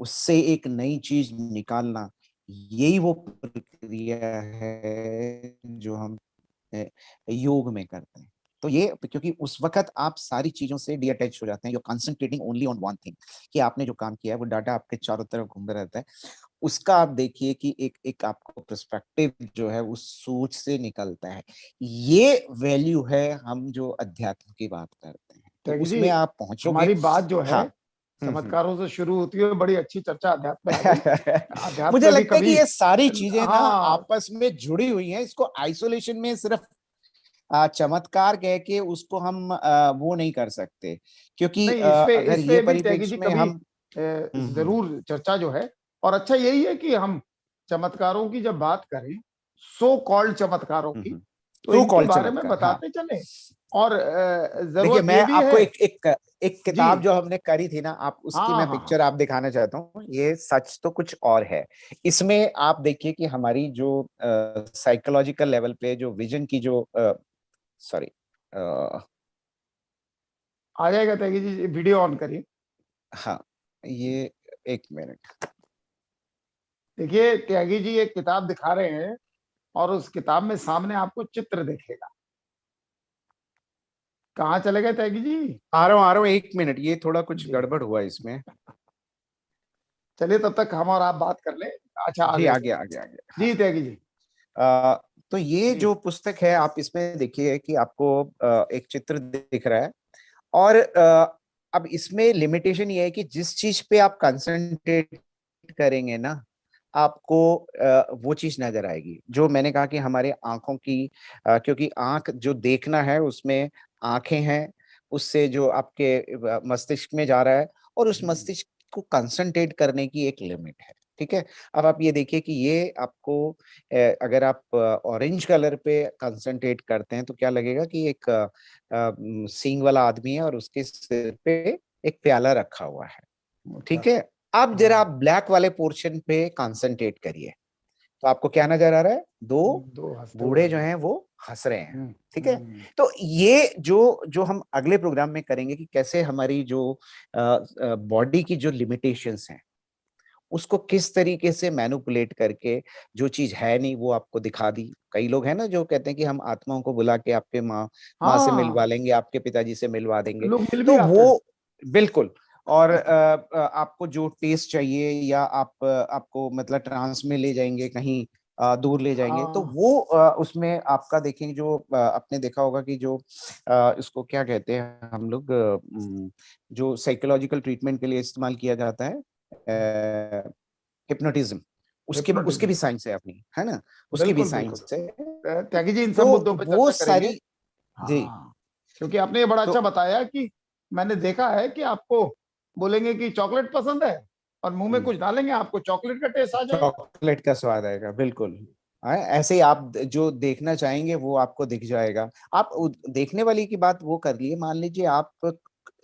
उससे एक नई चीज निकालना, यही वो प्रक्रिया है जो हम योग में करते हैं। तो ये क्योंकि उस वक्त आप सारी चीजों से डिअटैच हो जाते हैं, you concentrating only on one thing, कि आपने जो काम किया है वो डाटा आपके चारों तरफ घूमता रहता है। उसका आप देखिए कि एक एक आपको पर्सपेक्टिव जो है उस सोच से निकलता है। ये वैल्यू है हम जो अध्यात्म की बात करते हैं, तो त्यागी जी, उसमें आप पहुंचोगे। हमारी बात जो है हाँ। हम्म। चमत्कारों से शुरू होती है, बड़ी अच्छी चर्चा अध्यात्म पे आ गई। अध्यात्म मुझे पे भी लगता है कि कभी, ये सारी चीजें ना हाँ, आपस में जुड़ी हुई हैं, इसको आइसोलेशन में सिर्फ चमत्कार कह के उसको हम वो नहीं कर सकते, क्योंकि नहीं, अगर इस ये पे भी त्यागी परिप्रेक्ष्य जी में कभी हम हम्म। जरूर चर्चा जो है। और अच्छा यही है कि हम चमत्कारों की जब बात करें, सो कॉल्ड चमत्कारों की, तो सो इनके कॉल्ड बारे में चमत्कार, हाँ। बताते चले। और देखिए, जरूरत मैं ये भी आपको है। एक जी। किताब जो हमने करी थी ना, आप उसकी हाँ मैं हाँ हाँ। पिक्चर आप दिखाना चाहता हूँ। ये सच तो कुछ और है। इसमें आप देखिए कि हमारी जो साइकोलॉजिकल लेवल पे जो विजन की जो सॉरी, आ जाएगा त्यागी जी, वीडियो ऑन करिए। हाँ, ये एक मिनट। देखिए त्यागी जी एक किताब दिखा रहे हैं, और उस किताब में सामने आपको चित्र दिखेगा। कहाँ चले गए त्यागी जी? आ रहा हूँ, एक मिनट, ये थोड़ा कुछ जी। गड़बड़ हुआ इसमें। चलिए तब तक हम और आप बात कर लें। अच्छा, आ जी, गए आ थे। गया आ गया आ गया, हाँ। जी त्यागी जी। तो ये जी। जो पुस्तक है, आप इसमें देखिए कि आपको एक चित्र दिख रहा है। और अब इसमें लिमिटेशन ये है कि जिस चीज पे आप कंसंट्रेट करेंगे ना, आपको वो चीज नजर आएगी। जो मैंने कहा कि हमारे आंखों की, क्योंकि आंख जो देखना है उसमें आंखें हैं, उससे जो आपके मस्तिष्क में जा रहा है, और उस मस्तिष्क को कंसंट्रेट करने की एक लिमिट है। ठीक है। अब आप ये देखिए कि ये आपको अगर आप ऑरेंज कलर पे कंसंट्रेट करते हैं तो क्या लगेगा कि एक सींग वाला आदमी है और उसके सिर पे एक प्याला रखा हुआ है। अच्छा। ठीक है। अब जरा हाँ। आप ब्लैक वाले पोर्शन पे कंसंट्रेट करिए, तो आपको क्या नजर आ रहा है? दो दो हंसते हुए बूढ़े जो आदमी। हैं वो हंस रहे हैं। हम्म। ठीक है। हम्म। तो ये जो जो हम अगले प्रोग्राम में करेंगे कि कैसे हमारी जो बॉडी की जो लिमिटेशंस हैं उसको किस तरीके से मैनिपुलेट करके जो चीज है नहीं वो आपको दिखा दी। कई लोग हैं ना जो कहते हैं कि हम आत्माओं को बुला के आपके माँ से मिलवा हाँ, लेंगे, आपके पिताजी से मिलवा देंगे। लोग मिल भी तो आते हैं। वो बिल्कुल। और आपको जो टेस्ट चाहिए, या आपको मतलब ट्रांस में ले जाएंगे कहीं, दूर ले जाएंगे, तो हाँ। वो उसमें आपका देखेंगे जो आपने देखा होगा कि जो इसको क्या कहते हैं हम लोग, जो साइकोलॉजिकल ट्रीटमेंट के लिए इस्तेमाल किया जाता है, हिप्नोटिज्म, उसके उसके हिप्नोटिज्म। भी साइंस है अपनी, है ना? उसकी भी बिल्कुल बिल्कुल। साइंस है। त्यागी जी इन सब तो मुद्दों पे वो चर्चा करेंगे। सारी, जी। हाँ। क्योंकि आपने ये बड़ा तो अच्छा बताया कि मैंने देखा है कि आपको बोलेंगे कि चॉकलेट पसंद है, और मुंह में कुछ डालेंगे आपको चॉकलेट का टेस्ट आ जाएगा। चॉकलेट का स्वाद आएगा, बिल्कुल। ऐसे ही आप जो देखना चाहेंगे वो आपको दिख जाएगा। आप देखने वाली की बात वो कर लिए, मान लीजिए आप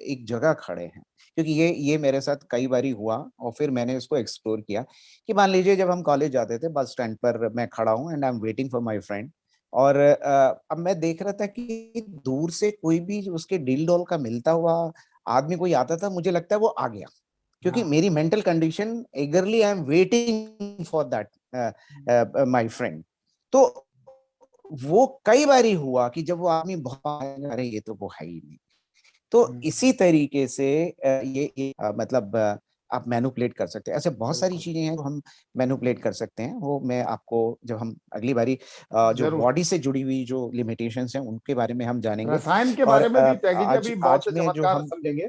एक जगह खड़े हैं, क्योंकि ये मेरे साथ कई बारी हुआ, और फिर मैंने इसको एक्सप्लोर किया कि मान लीजिए जब हम कॉलेज जाते थे, बस स्टैंड पर मैं खड़ा हूँ and I am waiting for my friend, और अब मैं देख रहा था कि दूर से कोई भी उसके डील डॉल का मिलता हुआ आदमी कोई आता था, मुझे लगता है वो आ गया, क्योंकि हाँ। मेरी mental condition eagerly I am waiting for that my friend. तो वो कई बारी हुआ कि जब वो आदमी बहुत अरे ये तो वो है ही नहीं। तो हम्म। इसी तरीके से ये मतलब आप मैनुपुलेट कर सकते हैं। ऐसे बहुत सारी बिल्कुल। चीजें हैं जो हम मैनुपुलेट कर सकते हैं। वो मैं आपको जब हम अगली बारी जो जरूर। बॉडी से जुड़ी हुई जो लिमिटेशंस हैं उनके बारे में हम जानेंगे। रसायन के और बारे में भी त्यागी जी आज अभी बहुत आज से में जो चमत्कार हम, समझेंगे।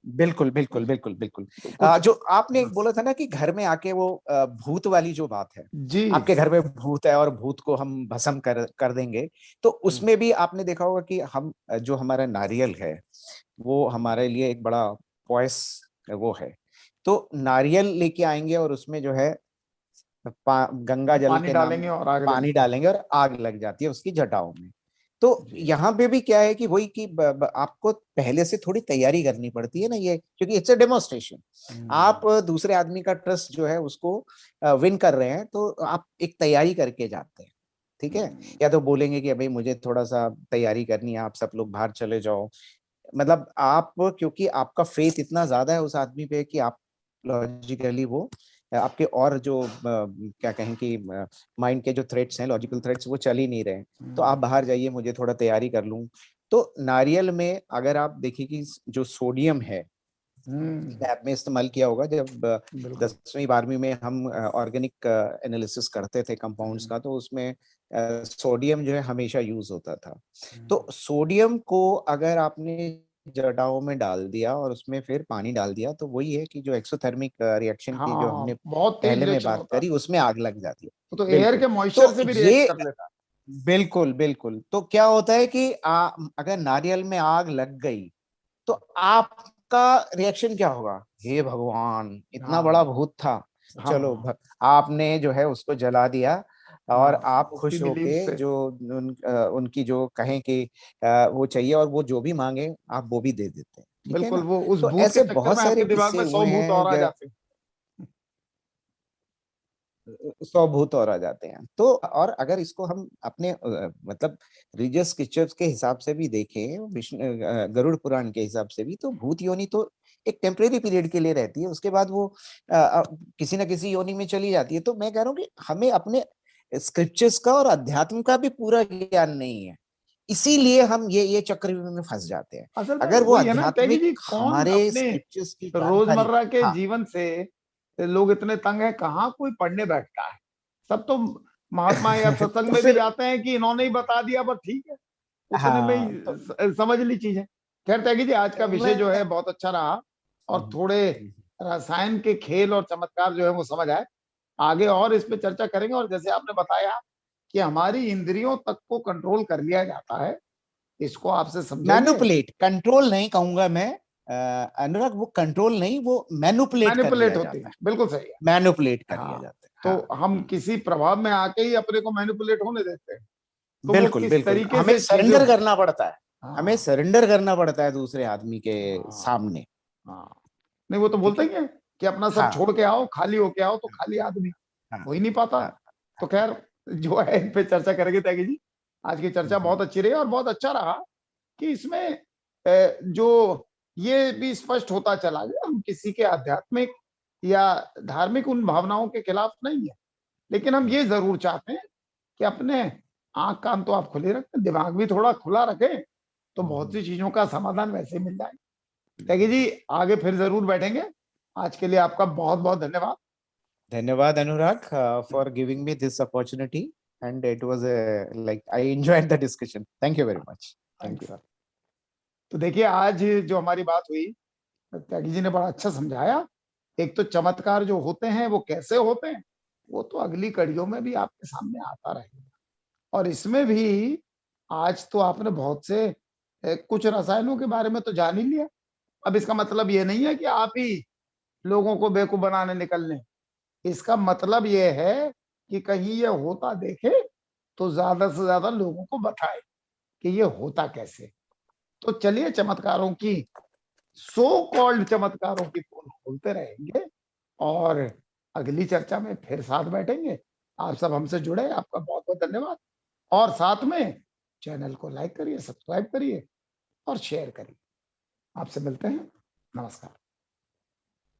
बिल्कुल बिल्कुल बिल्कुल बिल्कुल। तो कुछ। जो आपने हाँ। एक बोला था ना कि घर में आके वो भूत वाली जो बात है, जी। आपके घर में भूत है और भूत को हम भस्म कर कर देंगे, तो हम्म। उसमें भी आपने देखा होगा कि हम जो हमारा नारियल है वो हमारे लिए एक बड़ा पॉइस वो है। तो नारियल लेके आएंगे और उसमें जो है गंगा जल पानी के नाम डालेंगे और आग पानी लगती है। डालेंगे और आग लग जाती है उसकी जटाओं में। तो जी। यहाँ पे भी क्या है कि वही कि आपको पहले से थोड़ी तैयारी करनी पड़ती है ना, ये क्योंकि इट्स अ डेमोन्स्ट्रेशन। हम्म। आप दूसरे आदमी का ट्रस्ट जो है उसको विन कर रहे हैं, तो आप एक तैयारी करके जाते हैं। ठीक है। हम्म। या तो बोलेंगे कि अभी मुझे थोड़ा सा तैयारी करनी है, आप सब लोग बाहर चले जाओ। मतलब आप, क्योंकि आपका फेथ इतना ज्यादा है उस आदमी पे कि आप लॉजिकली वो आपके और जो क्या कहें कि माइंड के जो थ्रेड्स हैं, लॉजिकल थ्रेड्स, वो चल ही नहीं रहे। तो आप बाहर जाइए, मुझे थोड़ा तैयारी कर लूं। तो नारियल में अगर आप देखिए कि जो सोडियम है, हम्म। लैब में इस्तेमाल किया होगा जब बिल्कुल। 10वीं 12वीं में हम ऑर्गेनिक एनालिसिस करते थे कंपाउंड्स हम्म। का, तो उसमें सोडियम जो है हमेशा यूज होता था। हम्म। तो सोडियम को अगर आपने जटाओं में डाल दिया और उसमें फिर पानी डाल दिया, तो वही है कि जो एक्सोथर्मिक रिएक्शन की जो हाँ, हमने बहुत तेज पहले में रिएक्शन बात होता है। करी, उसमें आग लग जाती है। वो तो एयर बिल्कुल। के मॉइस्चर तो से भी रिएक्ट ये कर लेता है। बिल्कुल बिल्कुल, तो क्या होता है कि अगर नारियल में आग लग गई तो आपका रिएक्शन क्या होगा? हे भगवान, इतना बड़ा हाँ भूत था, हाँ चलो हाँ। आपने जो है उसको जला दिया। और हाँ, आप उसकी खुश बिलीफ होके से। जो उनकी जो कहें कि वो चाहिए और वो जो भी मांगे आप वो भी दे देते हैं, ठीक है बिल्कुल, ना। वो उस तो भूत के ऐसे चक्कर बहुत में सारे आपके दिमाग किस्से में 100 हुए भूत और आ हैं, जाते हैं। 100 भूत और आ जाते हैं। तो और अगर इसको हम अपने मतलब रिलीजियस स्क्रिप्चर्स के हिसाब से भी देखें, विष्णु गरुड़ पुराण के हिसाब से भी, तो भूत योनि तो एक टेम्परेरी पीरियड के लिए रहती है, उसके बाद वो किसी ना किसी योनि में चली जाती है। तो मैं कह रहा हूँ कि हमें अपने स्क्रिप्चर्स का और अध्यात्म का भी पूरा ज्ञान नहीं है, इसीलिए हम ये चक्रव्यूह में फंस जाते हैं। असल में अगर वो वही है ना त्यागी आध्यात्मिक जी, कौन हमारे अपने स्क्रिप्चर्स की जानकारी, रोजमर्रा के हाँ जीवन से लोग इतने तंग हैं, कहाँ कोई पढ़ने बैठता है। सब तो महात्मा या सत्संग तो में भी फिर जाते हैं कि इन्होंने ही बता दिया, बस ठीक है, उतने में हाँ तो ही समझ ली चीजें। खैर त्यागी जी, आज का विषय जो है मैं बहुत अच्छा रहा, और हम्म, थोड़े रसायन के खेल और चमत्कार जो है वो समझ आए। आगे और इस पे चर्चा करेंगे, और जैसे आपने बताया कि हमारी इंद्रियों तक को कंट्रोल कर लिया जाता है, इसको आपसे समझेंगे। मैनुपुलेट, कंट्रोल नहीं कहूंगा मैं अनुराग, वो कंट्रोल नहीं, वो मैनुपुलेट कर मैनिपुलेट लिया होती है, जाता है, बिल्कुल सही है। मैनुपुलेट कर लिया हाँ, जाता है, तो हाँ। हम किसी प्रभाव में आके ही अपने को मैनिपुलेट होने देते हैं। तो वो बिल्कुल किस बिल्कुल, तरीके हमें से चीजों सरेंडर को। करना पड़ता है, हमें हाँ, सरेंडर करना पड़ता है दूसरे आदमी के हाँ, सामने, हाँ। नहीं, वो तो ठीक बोलते है। ही है कि अपना सब हाँ छोड़ के आओ, खाली होके आओ, तो खाली आदमी हाँ हो ही नहीं पाता। हाँ तो खैर, जो है इन पे चर्चा करेंगे त्यागी जी। आज की चर्चा हम्म, बहुत अच्छी रही, और बहुत अच्छा रहा कि इसमें जो ये भी स्पष्ट होता चला गया, हम किसी के आध्यात्मिक या धार्मिक उन भावनाओं के खिलाफ नहीं है, लेकिन हम ये जरूर चाहते हैं कि अपने आंख कान तो आप खुले रखें, दिमाग भी थोड़ा खुला रखें, तो बहुत हम्म, सी चीजों का समाधान वैसे मिल जाए। देखिए जी, आगे फिर जरूर बैठेंगे। आज के लिए आपका बहुत बहुत धन्यवाद। धन्यवाद Anurag for giving me this opportunity, and it was like I enjoyed the discussion, thank you very much, thank thanks you. Sir. तो देखिए, आज जो हमारी बात हुई, त्यागी जी ने बड़ा अच्छा समझाया। एक तो चमत्कार जो होते हैं वो कैसे होते हैं, वो तो अगली कड़ियों में भी आपके सामने आता रहेगा। और इसमें भी आज तो आपने बहुत से कुछ रसायनों के बारे में तो जान ही लिया। अब इसका मतलब ये नहीं है कि आप ही लोगों को बेवकूफ बनाने निकल लें। इसका मतलब ये है कि कहीं ये होता देखे तो ज्यादा से ज्यादा लोगों को बताए कि ये होता कैसे। तो चलिए, चमत्कारों की, सो कॉल्ड चमत्कारों की पोल खोलते रहेंगे, और अगली चर्चा में फिर साथ बैठेंगे। आप सब हमसे जुड़े, आपका बहुत बहुत धन्यवाद। और साथ में चैनल को लाइक करिए, सब्सक्राइब करिए और शेयर करिए। आपसे मिलते हैं। नमस्कार।